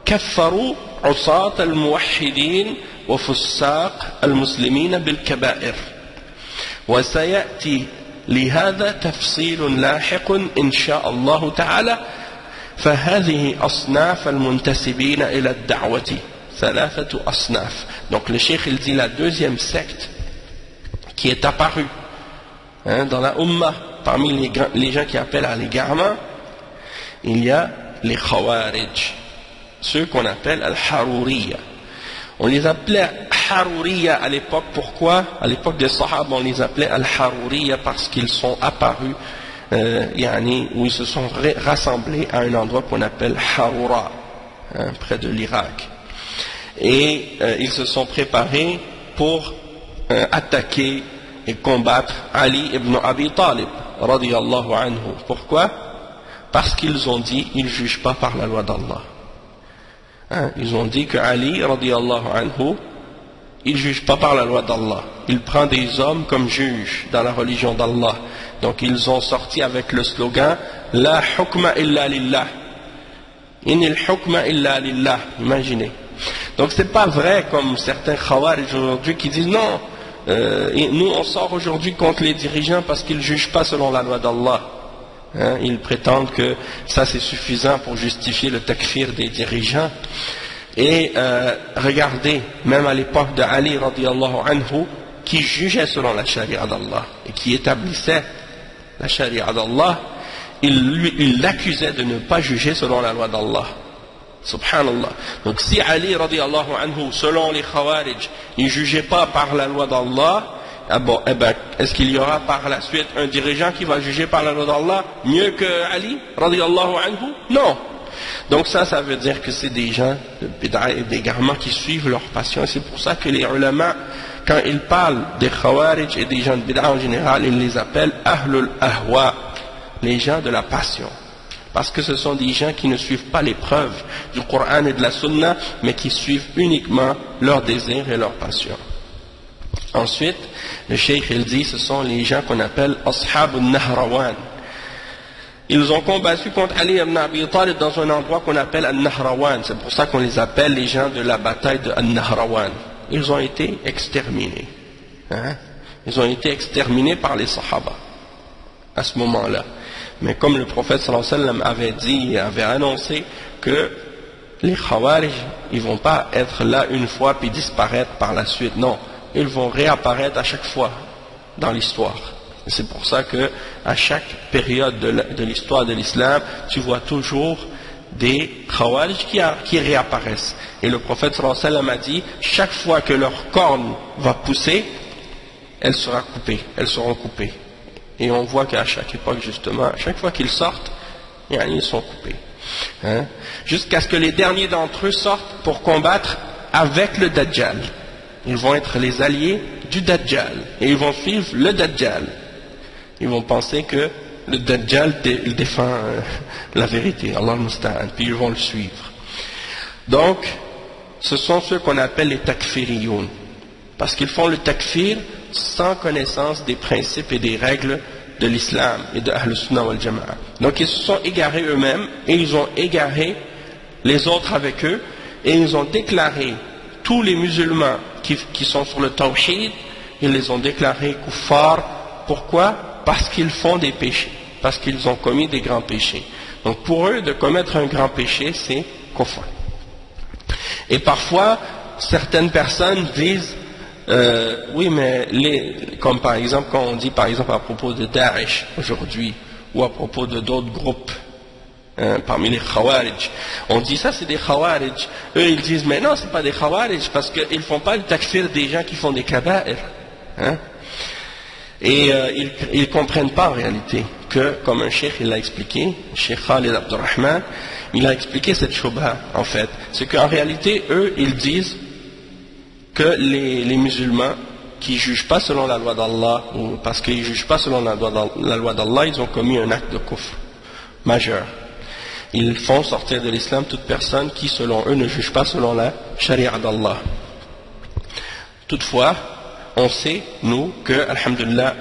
Speaker 1: كفروا عصاة الموحدين وفساق المسلمين بالكبائر وسيأتي لهذا تفصيل لاحق إن شاء الله تعالى فهذه أصناف المنتسبين إلى الدعوة ثلاثة أصناف. Donc le cheikh il dit la deuxième secte qui est apparue dans la Ummah parmi les gens qui appellent à l'égarement, il y a les Khawarij, ceux qu'on appelle Al-Haruriya. On les appelait Haruriya à l'époque, pourquoi? À l'époque des Sahaba, on les appelait Al-Haruriya parce qu'ils sont apparus, où ils se sont rassemblés à un endroit qu'on appelle Harura, près de l'Irak. Et ils se sont préparés pour attaquer et combattre Ali ibn Abi Talib, radiyallahu anhu. Pourquoi? Parce qu'ils ont dit, ils ne jugent pas par la loi d'Allah. Ils ont dit que Ali, radiyallahu anhu, il ne juge pas par la loi d'Allah. Il prend des hommes comme juges dans la religion d'Allah. Donc ils ont sorti avec le slogan La hukma illa lillah. Inil hukma illa lillah. Imaginez. Donc c'est pas vrai comme certains khawarij aujourd'hui qui disent non, nous on sort aujourd'hui contre les dirigeants parce qu'ils ne jugent pas selon la loi d'Allah. Ils prétendent que ça c'est suffisant pour justifier le takfir des dirigeants. Et regardez, même à l'époque de Ali radiyallahu anhu, qui jugeait selon la charia d'Allah et qui établissait la charia d'Allah, il l'accusait de ne pas juger selon la loi d'Allah. Subhanallah. Donc si Ali radiyallahu anhu, selon les Khawarij, il ne jugeait pas par la loi d'Allah, est-ce qu'il y aura par la suite un dirigeant qui va juger par la loi d'Allah mieux que Ali radiyallahu anhu? Non. Donc ça veut dire que c'est des gens de bid'a et d'égarement qui suivent leur passion. C'est pour ça que les ulama, quand ils parlent des Khawarij et des gens de bid'a en général, ils les appellent Ahlul Ahwa, les gens de la passion. Parce que ce sont des gens qui ne suivent pas les preuves du Coran et de la Sunna, mais qui suivent uniquement leurs désirs et leurs passions. Ensuite, le cheikh il dit, ce sont les gens qu'on appelle Ashab al-Nahrawan. Ils ont combattu contre Ali ibn Abi Talib dans un endroit qu'on appelle al-Nahrawan. C'est pour ça qu'on les appelle les gens de la bataille de al-Nahrawan. Ils ont été exterminés. Ils ont été exterminés par les Sahaba à ce moment-là. Mais comme le prophète sallallahu alayhi wa sallam avait dit, avait annoncé que les Khawarij, ils ne vont pas être là une fois puis disparaître par la suite. Non, ils vont réapparaître à chaque fois dans l'histoire. C'est pour ça que à chaque période de l'histoire de l'islam, tu vois toujours des Khawarij qui réapparaissent. Et le prophète sallallahu alayhi wa sallam a dit, chaque fois que leur corne va pousser, elles seront coupées. Et on voit qu'à chaque époque, justement, à chaque fois qu'ils sortent, ils sont coupés. Hein? Jusqu'à ce que les derniers d'entre eux sortent pour combattre avec le Dajjal. Ils vont être les alliés du Dajjal. Et ils vont suivre le Dajjal. Ils vont penser que le Dajjal défend la vérité, Allah al-Musta'an, puis ils vont le suivre. Donc, ce sont ceux qu'on appelle les takfiriyoun, parce qu'ils font le takfir sans connaissance des principes et des règles de l'islam et de Ahl Sunnah wal Jama'a. Donc ils se sont égarés eux-mêmes et ils ont égaré les autres avec eux et ils ont déclaré tous les musulmans qui sont sur le tawhid, ils les ont déclarés kuffar. Pourquoi? Parce qu'ils font des péchés, parce qu'ils ont commis des grands péchés. Donc pour eux, de commettre un grand péché, c'est kufr. Et parfois, certaines personnes disent oui, mais comme par exemple quand on dit par exemple à propos de Daesh aujourd'hui, ou à propos de d'autres groupes parmi les Khawarij, on dit ça c'est des Khawarij. Eux ils disent mais non, c'est pas des Khawarij parce qu'ils ne font pas le takfir des gens qui font des kaba'ir. Et ils ne comprennent pas en réalité que, comme un cheikh il l'a expliqué, Cheikh Khalid Abdurrahman, il a expliqué cette shubha en fait. C'est qu'en réalité, eux, ils disent que les musulmans qui ne jugent pas selon la loi d'Allah, ou parce qu'ils ne jugent pas selon la loi d'Allah, ils ont commis un acte de kufr majeur. Ils font sortir de l'islam toute personne qui, selon eux, ne juge pas selon la charia d'Allah. Toutefois, on sait, nous, que, alhamdulillah,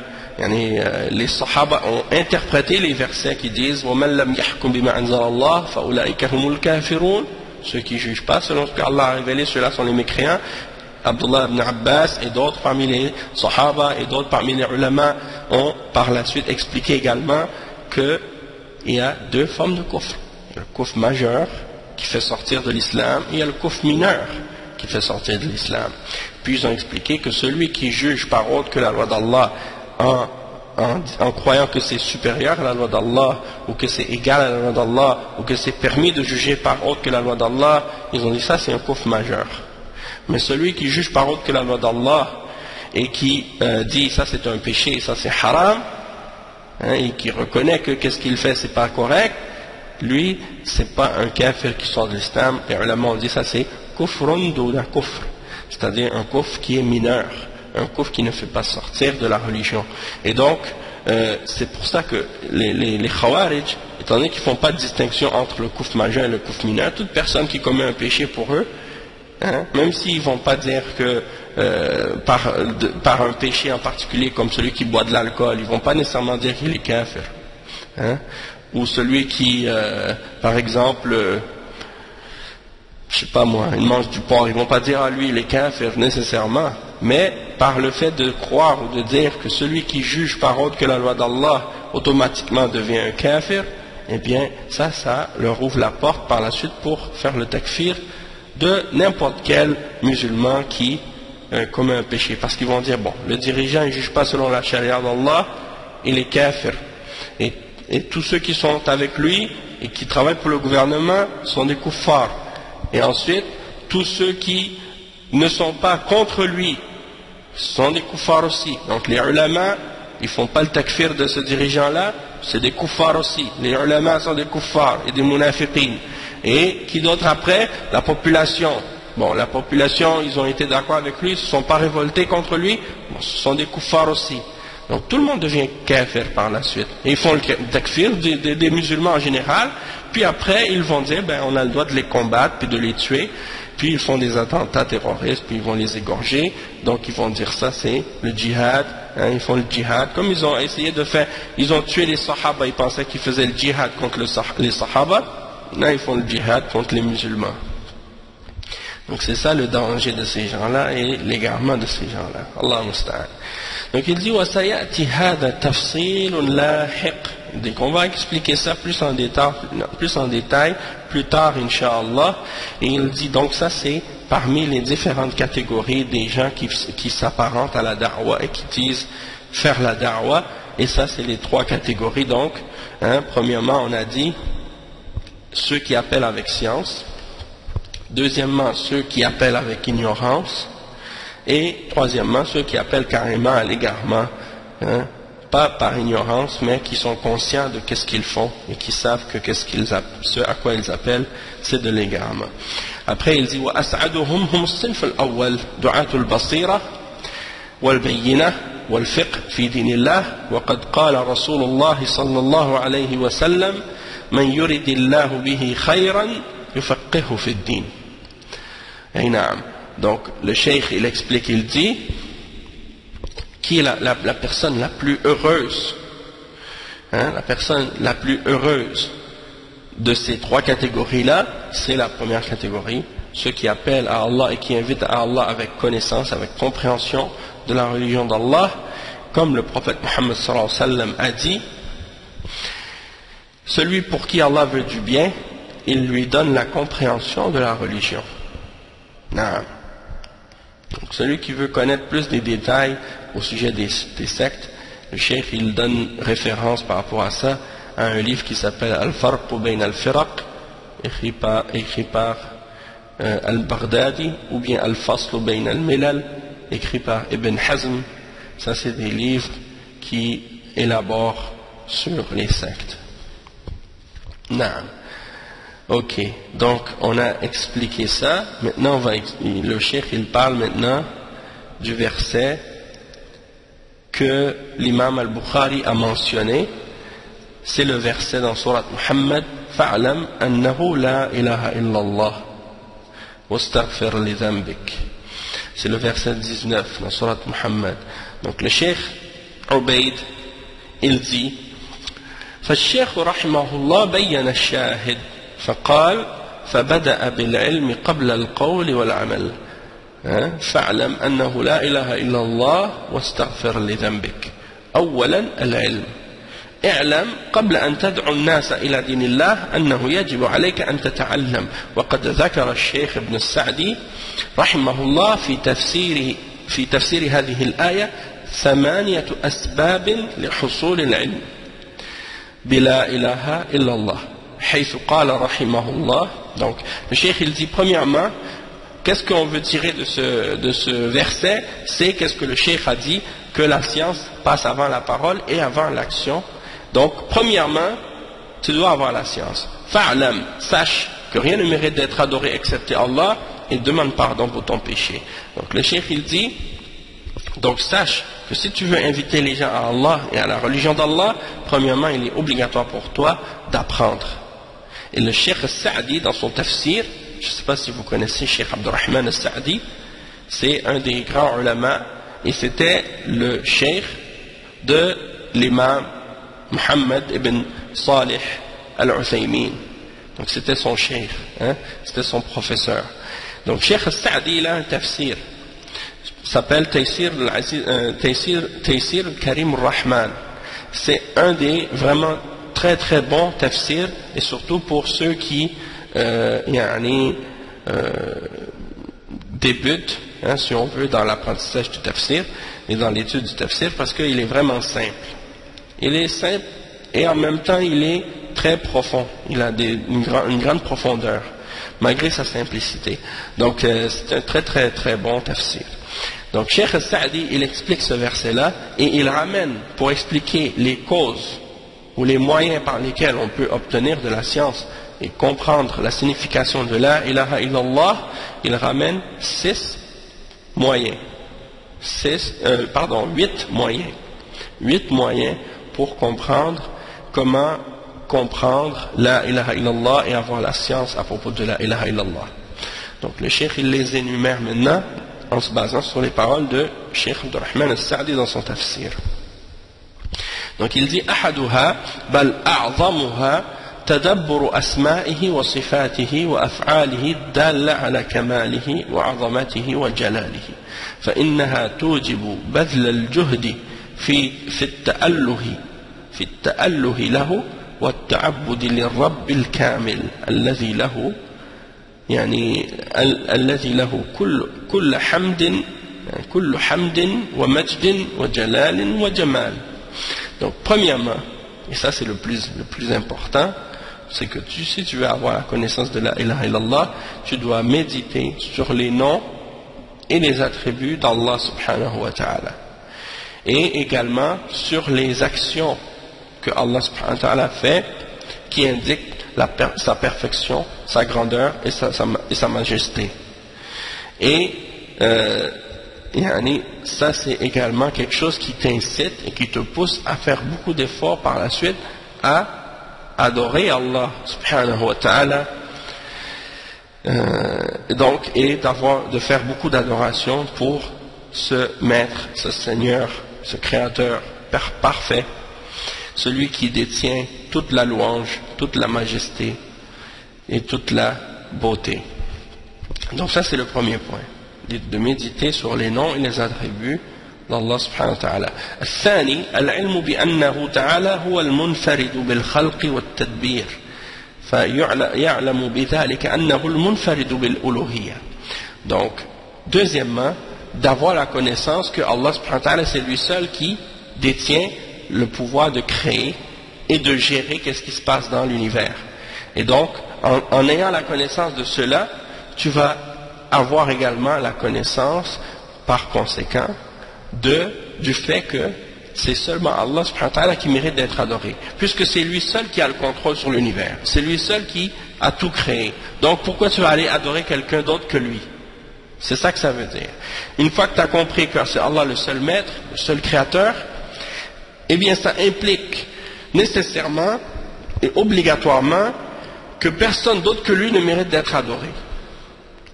Speaker 1: les sahaba ont interprété les versets qui disent وَمَنْ لَمْ يَحْكُمْ بِمَا أَنزَلَ اللَّهُ فَأُولَٰئِكَ هُمُ الْكَافِرُونَ. Ceux qui ne jugent pas selon ce qu'Allah a révélé, ceux-là sont les mécréants. Abdullah ibn Abbas et d'autres parmi les sahaba et d'autres parmi les ulama ont par la suite expliqué également qu'il y a deux formes de kufr. Il y a le kufr majeur qui fait sortir de l'islam et il y a le kufr mineur qui fait sortir de l'islam. Puis ils ont expliqué que celui qui juge par autre que la loi d'Allah en croyant que c'est supérieur à la loi d'Allah ou que c'est égal à la loi d'Allah ou que c'est permis de juger par autre que la loi d'Allah, ils ont dit ça c'est un kufr majeur. Mais celui qui juge par autre que la loi d'Allah et qui dit ça c'est un péché, ça c'est haram, et qui reconnaît que qu'est-ce qu'il fait c'est pas correct, lui c'est pas un kafir qui sort de l'islam. Les ulama ont dit ça c'est kufrun duna kufr, c'est-à-dire un kufr qui est mineur, un kufr qui ne fait pas sortir de la religion. Et donc c'est pour ça que les khawarij, étant donné qu'ils ne font pas de distinction entre le kufr majeur et le kufr mineur, toute personne qui commet un péché pour eux, même s'ils ne vont pas dire que par un péché en particulier comme celui qui boit de l'alcool, ils ne vont pas nécessairement dire qu'il est kafir, ou celui qui par exemple je sais pas moi, il mange du porc, ils ne vont pas dire à lui il est kafir nécessairement, mais par le fait de croire ou de dire que celui qui juge par autre que la loi d'Allah automatiquement devient un kafir, eh bien ça leur ouvre la porte par la suite pour faire le takfir de n'importe quel musulman qui commet un péché, parce qu'ils vont dire bon, le dirigeant ne juge pas selon la charia d'Allah, il est kafir, et tous ceux qui sont avec lui et qui travaillent pour le gouvernement sont des kuffars, et ensuite tous ceux qui ne sont pas contre lui sont des kuffars aussi. Donc les ulama, ils font pas le takfir de ce dirigeant là, c'est des kuffars aussi. Les ulama sont des kuffars et des munafiqin. Et qui d'autre après? La population. Bon, la population, ils ont été d'accord avec lui, ils ne se sont pas révoltés contre lui, bon, ce sont des kuffars aussi. Donc tout le monde devient kafir par la suite. Et ils font le takfir des musulmans en général, puis après ils vont dire, ben on a le droit de les combattre, puis de les tuer, puis ils font des attentats terroristes, puis ils vont les égorger, donc ils vont dire ça c'est le djihad, ils font le djihad, comme ils ont essayé de faire, ils ont tué les sahaba, ils pensaient qu'ils faisaient le djihad contre les sahaba, là ils font le djihad contre les musulmans. Donc c'est ça le danger de ces gens-là et l'égarement de ces gens-là. Allah musta'an. Donc il dit وَسَيَأْتِ هَذَا تَفْصِيلٌ لَاحِقٌ. Donc on va expliquer ça plus en détail plus tard, Inch'Allah. Et il dit donc ça c'est parmi les différentes catégories des gens qui s'apparentent à la da'wa et qui disent faire la da'wa. Et ça c'est les trois catégories donc. Premièrement on a dit ceux qui appellent avec science. Deuxièmement, ceux qui appellent avec ignorance. Et troisièmement, ceux qui appellent carrément à l'égarement, pas par ignorance, mais qui sont conscients de qu'est-ce qu'ils font et qui savent que ce à quoi ils appellent, c'est de l'égarement. Après, il dit وَأَسْعَدُهُمْ هُمُ الصِّنْفُ الْأَوَّلِ دُعَاةُ الْبَصِيرَةِ وَالْبَيِّنَةِ والفقه في دين الله وقد قال رسول الله صلى الله عليه وسلم من يرد الله به خيرا يفقهه في الدين. Et naam. Donc le cheikh il explique, il dit qui est la personne la plus heureuse, la personne la plus heureuse de ces trois catégories là, c'est la première catégorie, ceux qui appellent à Allah et qui invitent à Allah avec connaissance, avec compréhension de la religion d'Allah, comme le prophète Muhammad sallallahu alayhi wa sallam a dit, celui pour qui Allah veut du bien, il lui donne la compréhension de la religion. Non. Donc celui qui veut connaître plus des détails au sujet des sectes, le cheikh il donne référence par rapport à ça à un livre qui s'appelle Al-Farq Bayn Al-Firaq, écrit par Al-Baghdadi, ou bien Al-Fasl Bayn Al-Milal, écrit par Ibn Hazm. Ça c'est des livres qui élaborent sur les sectes. Non. Ok, donc on a expliqué ça. Maintenant le cheikh il parle maintenant du verset que l'imam al-Bukhari a mentionné. C'est le verset dans Surat Muhammad, fa'lam annahu la ilaha illallah wastaghfir li dhanbik. C'est le verset 19 dans Surat Muhammad. Donc le cheikh Ubayd il dit فالشيخ رحمه الله بين الشاهد فقال فبدأ بالعلم قبل القول والعمل فاعلم أنه لا إله إلا الله واستغفر لذنبك. أولا العلم، اعلم قبل أن تدعو الناس إلى دين الله أنه يجب عليك أن تتعلم. وقد ذكر الشيخ ابن السعدي رحمه الله في تفسير هذه الآية 8 أسباب لحصول العلم بلا إله إلا الله حيث قال رحمه الله. Donc le cheikh il dit premièrement, qu'est-ce qu'on veut tirer de ce verset, c'est qu'est-ce que le cheikh a dit, que la science passe avant la parole et avant l'action. Donc premièrement tu dois avoir la science. Fa'lam, sache que rien ne mérite d'être adoré excepté Allah et demande pardon pour ton péché. Donc le cheikh il dit, donc sache que si tu veux inviter les gens à Allah et à la religion d'Allah, premièrement il est obligatoire pour toi d'apprendre. Et le cheikh al-Sa'di dans son tafsir, je ne sais pas si vous connaissez Cheikh Abdurrahman al-Sa'di, c'est un des grands ulama et c'était le cheikh de l'imam Muhammad ibn Salih al-Uthaymin. Donc c'était son cheikh, c'était son professeur. Donc Cheikh al-Sa'di il a un tafsir s'appelle Taysir al-Karim al-Rahman. C'est un des vraiment très très bons tafsirs, et surtout pour ceux qui débutent, si on veut, dans l'apprentissage du tafsir et dans l'étude du tafsir, parce qu'il est vraiment simple. Il est simple et en même temps il est très profond. Il a une grande profondeur, malgré sa simplicité. Donc c'est un très très très bon tafsir. Donc Cheikh al-Sa'di il explique ce verset-là et il ramène, pour expliquer les causes ou les moyens par lesquels on peut obtenir de la science et comprendre la signification de la ilaha illallah, il ramène 8 moyens. 8 moyens pour comprendre comment comprendre la ilaha illallah et avoir la science à propos de la ilaha illallah. Donc le cheikh il les énumère maintenant en se basant sur les paroles de Cheikh Abdurrahman al-Sa'di dans son tafsir. Donc il dit أحدها بل أعظمها تدبر أسمائه وصفاته وأفعاله الدالة على كماله وعظمته وجلاله فإنها توجب بذل الجهد في التأله له والتعبد للرب الكامل الذي له كل حمد ومجد وجلال وجمال. Donc premièrement, et ça c'est le plus important, c'est que si tu veux avoir la connaissance de la ilaha illallah, tu dois méditer sur les noms et les attributs d'Allah subhanahu wa ta'ala. et également sur les actions que Allah subhanahu wa ta'ala fait qui indiquent sa perfection, sa grandeur et sa majesté. Et ça c'est également quelque chose qui t'incite et qui te pousse à faire beaucoup d'efforts par la suite à adorer Allah subhanahu wa ta'ala, et de faire beaucoup d'adoration pour ce maître, ce Seigneur, ce Créateur parfait, celui qui détient toute la louange, toute la majesté et toute la beauté. Donc ça c'est le premier point, de méditer sur les noms et les attributs d'Allah subhanahu wa ta'ala. الثاني العلم بأنه تعالى هو المنفرد بالخلق والتدبير فيعلم بذلك أنه المنفرد بالألوهية. Donc deuxièmement, d'avoir la connaissance que Allah subhanahu wa ta'ala c'est lui seul qui détient le pouvoir de créer et de gérer qu'est-ce qui se passe dans l'univers. Et donc en ayant la connaissance de cela, tu vas avoir également la connaissance par conséquent du fait que c'est seulement Allah subhanahu wa ta'ala qui mérite d'être adoré, puisque c'est lui seul qui a le contrôle sur l'univers, c'est lui seul qui a tout créé. Donc pourquoi tu vas aller adorer quelqu'un d'autre que lui? C'est ça que ça veut dire. Une fois que tu as compris que c'est Allah le seul maître, le seul créateur, eh bien ça implique nécessairement et obligatoirement que personne d'autre que lui ne mérite d'être adoré.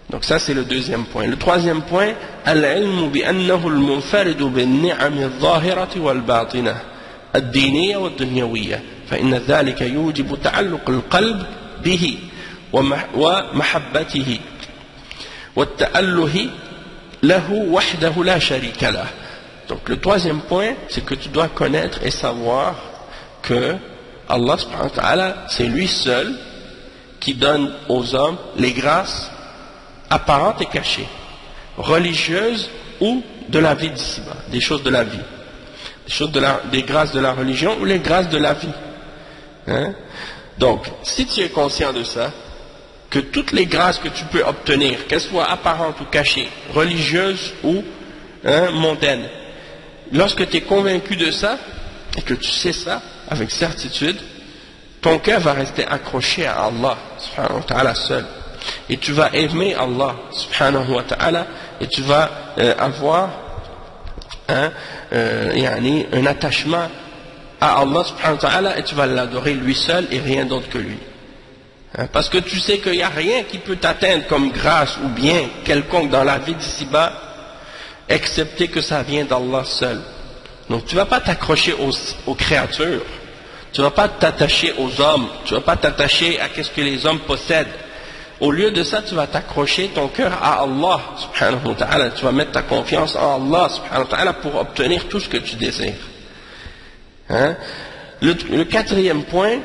Speaker 1: Donc ça c'est le deuxième point. Le troisième point, al-ilmu bi'annahu al-munfaridu bin-ni'ami adh-dhahirati wal-batinah ad-diniyya wad-dunyawiyya fa inna dhalika yujibu ta'alluq al-qalb bihi wa mahabbatihi wat-ta'alluhi lahu wahdahu la sharika lah. Donc le troisième point, c'est que tu dois connaître et savoir que Allah subhanahu wa ta'ala, c'est lui seul qui donne aux hommes les grâces apparentes et cachées, religieuses ou de la vie d'ici-bas, des choses de la vie, des grâces de la religion ou les grâces de la vie. Hein? Donc, si tu es conscient de ça, que toutes les grâces que tu peux obtenir, qu'elles soient apparentes ou cachées, religieuses ou mondaines, lorsque tu es convaincu de ça et que tu sais ça avec certitude, ton cœur va rester accroché à Allah subhanahu wa ta'ala seul. Et tu vas aimer Allah subhanahu wa ta'ala et tu vas avoir un attachement à Allah subhanahu wa ta'ala et tu vas l'adorer lui seul et rien d'autre que lui. Parce que tu sais qu'il n'y a rien qui peut t'atteindre comme grâce ou bien quelconque dans la vie d'ici-bas excepté que ça vient d'Allah seul. Donc tu ne vas pas t'accrocher aux créatures, tu ne vas pas t'attacher aux hommes, tu ne vas pas t'attacher à ce que les hommes possèdent. Au lieu de ça, tu vas t'accrocher ton cœur à Allah subhanahu wa ta'ala. Tu vas mettre ta confiance en Allah subhanahu wa ta'ala pour obtenir tout ce que tu désires. Hein? Le quatrième point,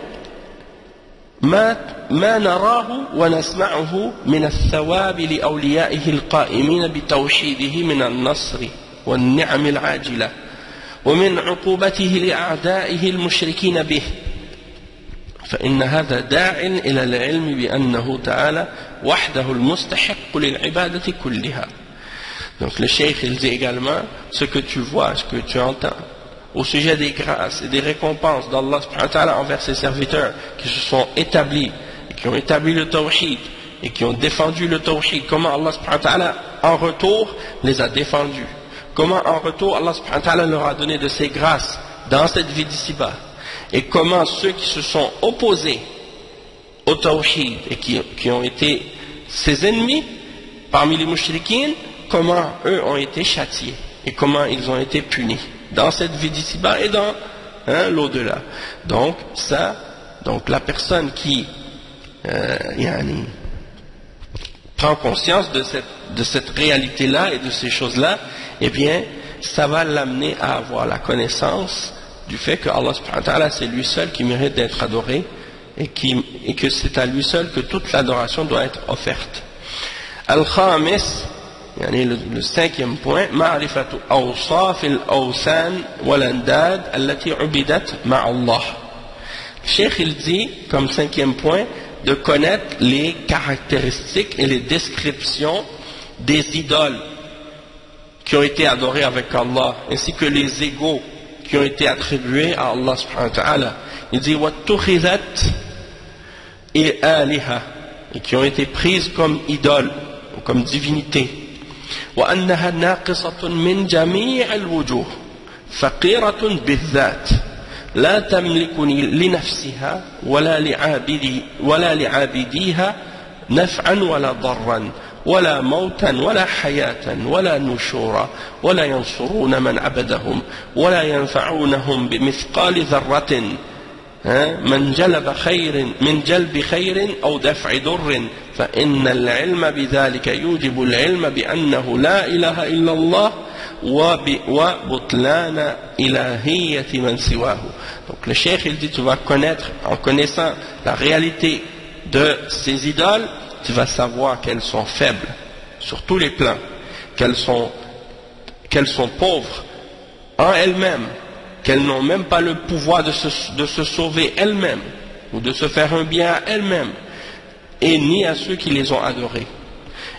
Speaker 1: ما نراه ونسمعه من الثواب لأوليائه القائمين بتوحيده من النصر والنعم العاجلة ومن عقوبته لأعدائه المشركين به فإن هذا داع إلى العلم بأنه تعالى وحده المستحق للعبادة كلها. Donc le cheikh il dit également ce que tu vois, ce que tu entends au sujet des grâces et des récompenses d'Allah subhanahu wa ta'ala envers ses serviteurs qui se sont établis et qui ont établi le tawhid et qui ont défendu le tawhid, comment Allah subhanahu wa ta'ala en retour les a défendus, comment en retour Allah subhanahu wa ta'ala leur a donné de ses grâces dans cette vie d'ici-bas, et comment ceux qui se sont opposés au tawhid et qui ont été ses ennemis parmi les mushrikines, comment eux ont été châtiés et comment ils ont été punis dans cette vie d'ici-bas et dans l'au-delà. Donc la personne qui prend conscience de cette réalité-là et de ces choses-là, eh bien, ça va l'amener à avoir la connaissance du fait que Allah subhanahu wa ta'ala c'est lui seul qui mérite d'être adoré et que c'est à lui seul que toute l'adoration doit être offerte. Al-Khamis, le cinquième point, معرفة أوصاف الأوثان والأنداد التي عبدت مع الله. Le cheikh il dit comme cinquième point de connaître les caractéristiques et les descriptions des idoles qui ont été adorés avec Allah, ainsi que les égaux qui ont été attribués à Allah subhanahu wa ta'ala. Il dit وَاتُّخِذَتْ إِلْآلِهَا, et qui ont été prises comme idoles ou comme divinités. وأنها ناقصة من جميع الوجوه فقيرة بالذات لا تملك لنفسها ولا لعابديها نفعا ولا ضرا ولا موتا ولا حياة ولا نشورا ولا ينصرون من عبدهم ولا ينفعونهم بمثقال ذرة من جلب خير أو دفع ضر فإن العلم بذلك يوجب العلم بأنه لا إله إلا الله وبطلان إلهية من سواه. Donc le cheikh il dit tu vas connaître, en connaissant la réalité de ces idoles, tu vas savoir qu'elles sont faibles sur tous les plans, qu'elles sont pauvres en elles-mêmes, qu'elles n'ont même pas le pouvoir de se sauver elles-mêmes ou de se faire un bien à elles-mêmes, et ni à ceux qui les ont adorées.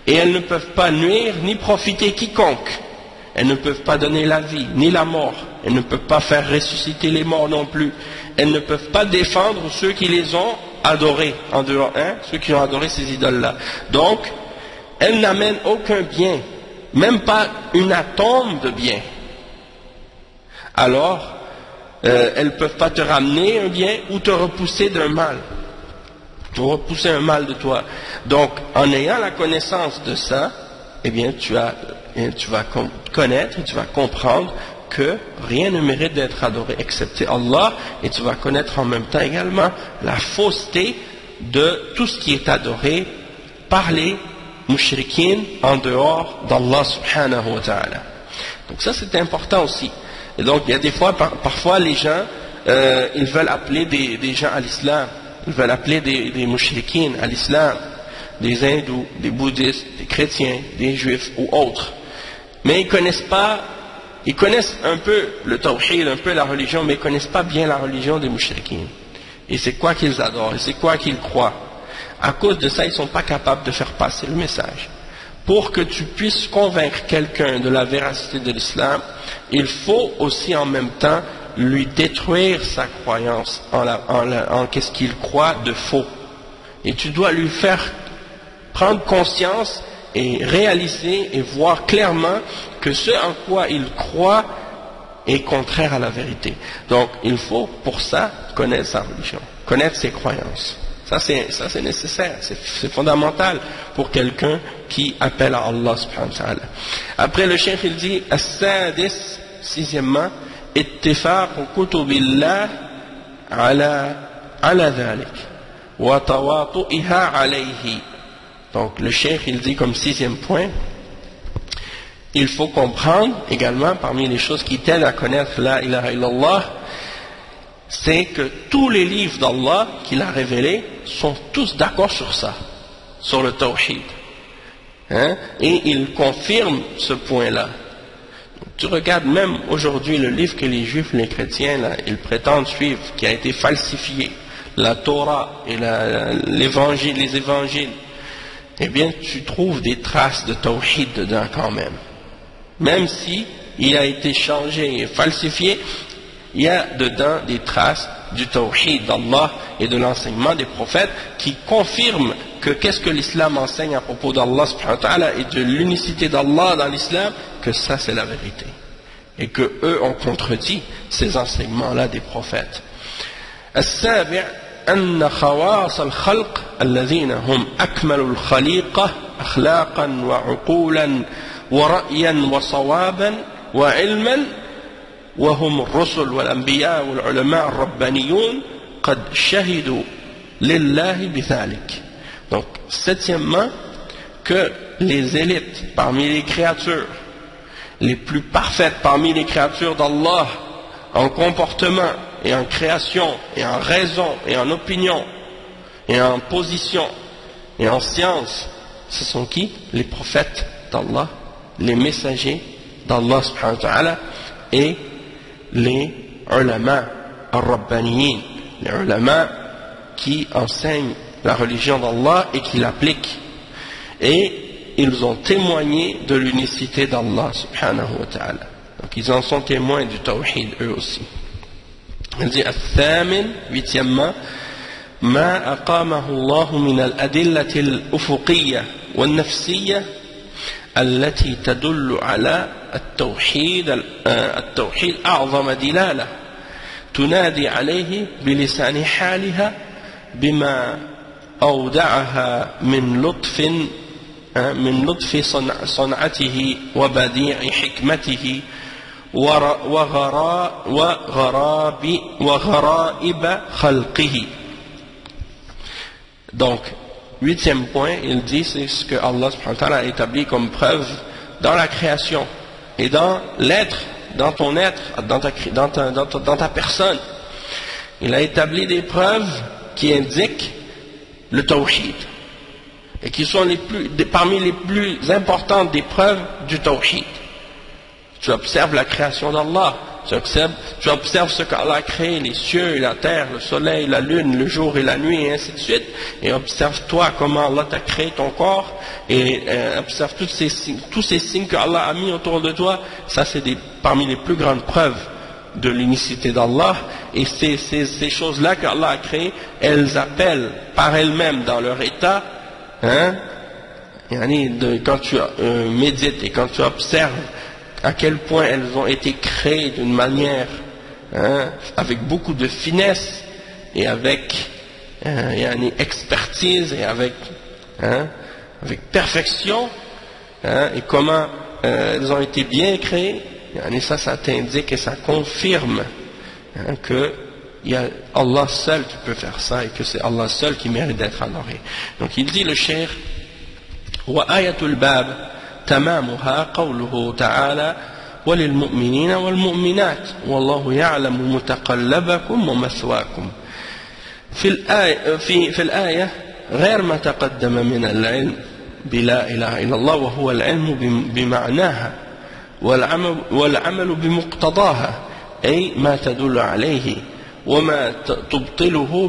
Speaker 1: Et elles ne peuvent pas nuire ni profiter quiconque. Elles ne peuvent pas donner la vie ni la mort. Elles ne peuvent pas faire ressusciter les morts non plus. Elles ne peuvent pas défendre ceux qui les ont adorés en dehors, ceux qui ont adoré ces idoles-là. Donc, elles n'amènent aucun bien, même pas une atome de bien. Alors, elles ne peuvent pas te ramener un bien ou te repousser d'un mal, ou repousser un mal de toi. Donc, en ayant la connaissance de ça, eh bien, tu vas connaître, tu vas comprendre que rien ne mérite d'être adoré excepté Allah, et tu vas connaître en même temps également la fausseté de tout ce qui est adoré par les mushrikines en dehors d'Allah subhanahu wa ta'ala. Donc ça c'est important aussi. Et donc il y a des fois, parfois les gens, ils veulent appeler des gens à l'islam, ils veulent appeler des mushrikines à l'islam, des hindous, des bouddhistes, des chrétiens, des juifs ou autres. Mais ils connaissent un peu le tawhid, un peu la religion, mais ils ne connaissent pas bien la religion des mushrikines. Et c'est quoi qu'ils adorent, et c'est quoi qu'ils croient. À cause de ça, ils ne sont pas capables de faire passer le message. Pour que tu puisses convaincre quelqu'un de la véracité de l'islam, il faut aussi en même temps lui détruire sa croyance en qu'est-ce qu'il croit de faux. Et tu dois lui faire prendre conscience et réaliser et voir clairement que ce en quoi il croit est contraire à la vérité. Donc il faut pour ça connaître sa religion, connaître ses croyances. Ça c'est nécessaire, c'est fondamental pour quelqu'un qui appelle à Allah subhanahu wa ta'ala. Après le cheikh il dit as-sadis, sixièmement, ittifaq kutubillah ala dhalik wa tawatu'iha alayhi. Donc le cheikh il dit comme sixième point, il faut comprendre également parmi les choses qui t'aident à connaître la ilaha illallah, c'est que tous les livres d'Allah qu'il a révélés sont tous d'accord sur ça, sur le tawhid. Et il confirme ce point-là. Tu regardes même aujourd'hui le livre que les juifs, les chrétiens, là, ils prétendent suivre, qui a été falsifié, la Torah et les évangiles, eh bien tu trouves des traces de tawhid dedans quand même. Même si il a été changé et falsifié, il y a dedans des traces du tawhid d'Allah et de l'enseignement des prophètes qui confirment que qu'est-ce que l'islam enseigne à propos d'Allah subhanahu wa ta'ala et de l'unicité d'Allah dans l'islam, que ça c'est la vérité. Et que eux ont contredit ces enseignements-là des prophètes. السابع أن خواص الخلق الذين هم أكمل الخليقة أخلاقا وعقولا ورأيا وصوابا وعلما وهم الرسل والأنبياء والعلماء الربانيون قد شهدوا لله بذلك. Donc, septièmement, que les élites parmi les créatures, les plus parfaites parmi les créatures d'Allah, en comportement et en création et en raison et en opinion et en position et en science, ce sont qui? Les prophètes d'Allah, les messagers d'Allah subhanahu wa ta'ala et les ulama al-rabbaniyin, les ulama qui enseignent la religion d'Allah et qui l'appliquent. Et ils ont témoigné de l'unicité d'Allah subhanahu wa ta'ala. Donc ils en sont témoins du tawhid eux aussi. Il dit الثامن, huitièmement, ما أقامه الله من الأدلة الأفقية والنفسية التي تدل على التوحيد أعظم دلالة تنادي عليه بلسان حالها بما أودعها من لطف صنعته وبديع حكمته وغرائب خلقه. Donc, huitième point, il dit, c'est ce que Allah subhanahu wa ta'ala a établi comme preuve dans la création et dans l'être, dans ton être, dans ta personne. Il a établi des preuves qui indiquent le tawhid et qui sont parmi les plus importantes des preuves du tawhid. Tu observes la création d'Allah, tu observes ce qu'Allah a créé, les cieux et la terre, le soleil, la lune, le jour et la nuit, et ainsi de suite, et observe-toi comment Allah t'a créé ton corps, et observe tous ces signes que Allah a mis autour de toi. Ça, c'est parmi les plus grandes preuves de l'unicité d'Allah, et ces choses-là qu'Allah a créées, elles appellent par elles-mêmes dans leur état, quand tu médites et quand tu observes à quel point elles ont été créées d'une manière avec beaucoup de finesse et avec expertise et avec perfection, et comment elles ont été bien créées. Ça t'indique et ça confirme que Allah seul qui peut faire ça et que c'est Allah seul qui mérite d'être adoré. Donc il dit le cheikh wa ayatul bab تمامها قوله تعالى وللمؤمنين والمؤمنات والله يعلم متقلبكم ومثواكم. في الآية غير ما تقدم من العلم بلا إله إلا الله وهو العلم بمعناها والعمل بمقتضاها أي ما تدل عليه وما تبطله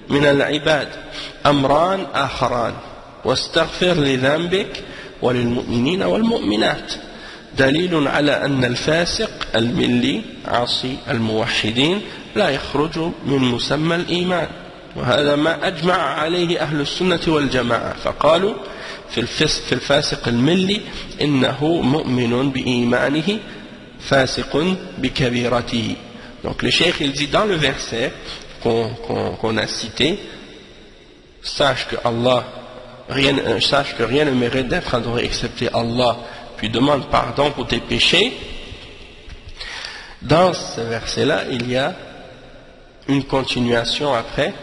Speaker 1: من العباد أمران آخران واستغفر لذنبك وللمؤمنين والمؤمنات دليل على أن الفاسق الملي عاصي الموحدين لا يخرج من مسمى الإيمان وهذا ما أجمع عليه أهل السنة والجماعة فقالوا في الفاسق الملي إنه مؤمن بإيمانه فاسق بكبيرته. Donc le cheikh il dit dans le verset qu'on a cité, sache que rien ne mérite d'être adoré excepté Allah, puis demande pardon pour tes péchés. Dans ce verset-là, il y a une continuation après,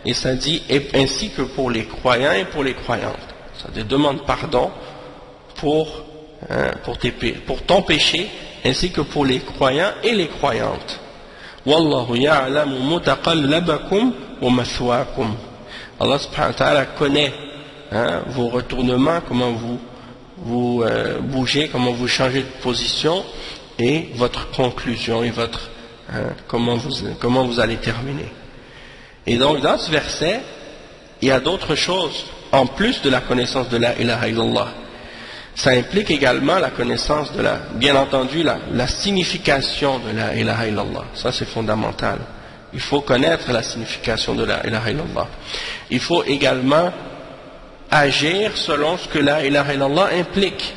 Speaker 1: et ça dit ainsi que pour les croyants et pour les croyantes. Ça dit demande pardon pour ton péché, ainsi que pour les croyants et les croyantes. Wallahu ya'lamu mutaqallabakum wa mathwaakum. Allah subhanahu wa ta'ala connaît vos retournements, comment vous bougez, comment vous changez de position, et votre conclusion et comment vous allez terminer. Et donc dans ce verset, il y a d'autres choses en plus de la connaissance de la ilaha illallah. Ça implique également la connaissance bien entendu la signification de la ilaha illallah. Ça c'est fondamental. Il faut connaître la signification de la ilaha illallah. Il faut également agir selon ce que la ilaha illallah implique.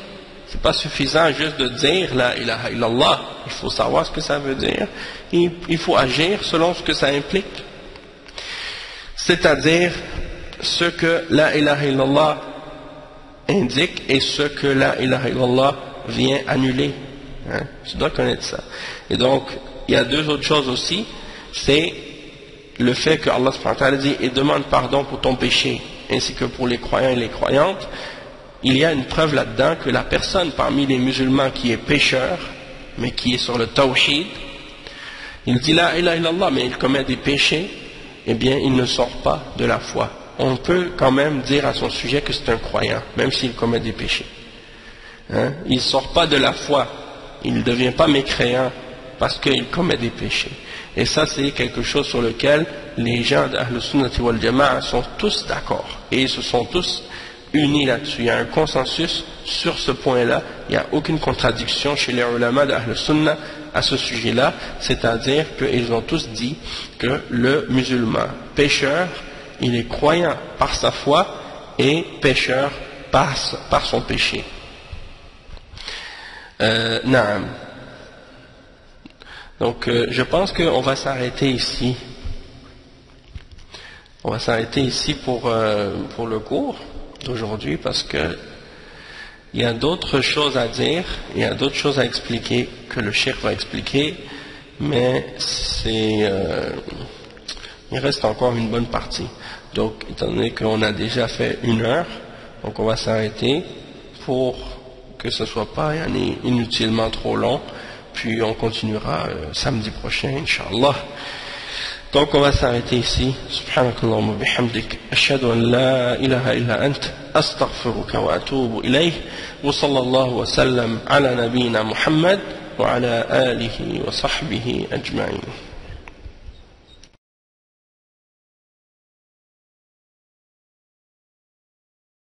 Speaker 1: C'est pas suffisant juste de dire la ilaha illallah. Il faut savoir ce que ça veut dire. Il faut agir selon ce que ça implique. C'est-à-dire ce que la ilaha illallah indique et ce que la ilaha illallah vient annuler. Tu dois connaître ça. Et donc, il y a deux autres choses aussi. C'est le fait que Allah subhanahu wa ta'ala dit et demande pardon pour ton péché, ainsi que pour les croyants et les croyantes. Il y a une preuve là-dedans que la personne parmi les musulmans qui est pécheur, mais qui est sur le tawhid, il dit la ilaha illallah, mais il commet des péchés, eh bien il ne sort pas de la foi. On peut quand même dire à son sujet que c'est un croyant, même s'il commet des péchés. Il ne sort pas de la foi, il ne devient pas mécréant parce qu'il commet des péchés. Et ça c'est quelque chose sur lequel les gens d'Ahl Sunnati wal Jama'a sont tous d'accord. Et ils se sont tous unis là-dessus, il y a un consensus sur ce point-là, il n'y a aucune contradiction chez les ulama d'Ahl Sunnah à ce sujet-là, c'est-à-dire qu'ils ont tous dit que le musulman pécheur, il est croyant par sa foi et pécheur par son péché. Naam. Donc je pense qu'on va s'arrêter ici. On va s'arrêter ici pour le cours d'aujourd'hui parce que il y a d'autres choses à dire, il y a d'autres choses à expliquer que le cheikh va expliquer, mais il reste encore une bonne partie. Donc, étant donné qu'on a déjà fait 1 heure, donc on va s'arrêter pour que ce ne soit pas inutilement trop long, puis on continuera samedi prochain, Inch'Allah. Donc on va s'arrêter ici. Subhanakallahumma bihamdik. Ashhadu an la ilaha illa ant. Astaghfiruka wa atubu ilayh. Wa sallallahu wa sallam ala nabiyyina Muhammad wa ala alihi wa sahbihi ajma'in.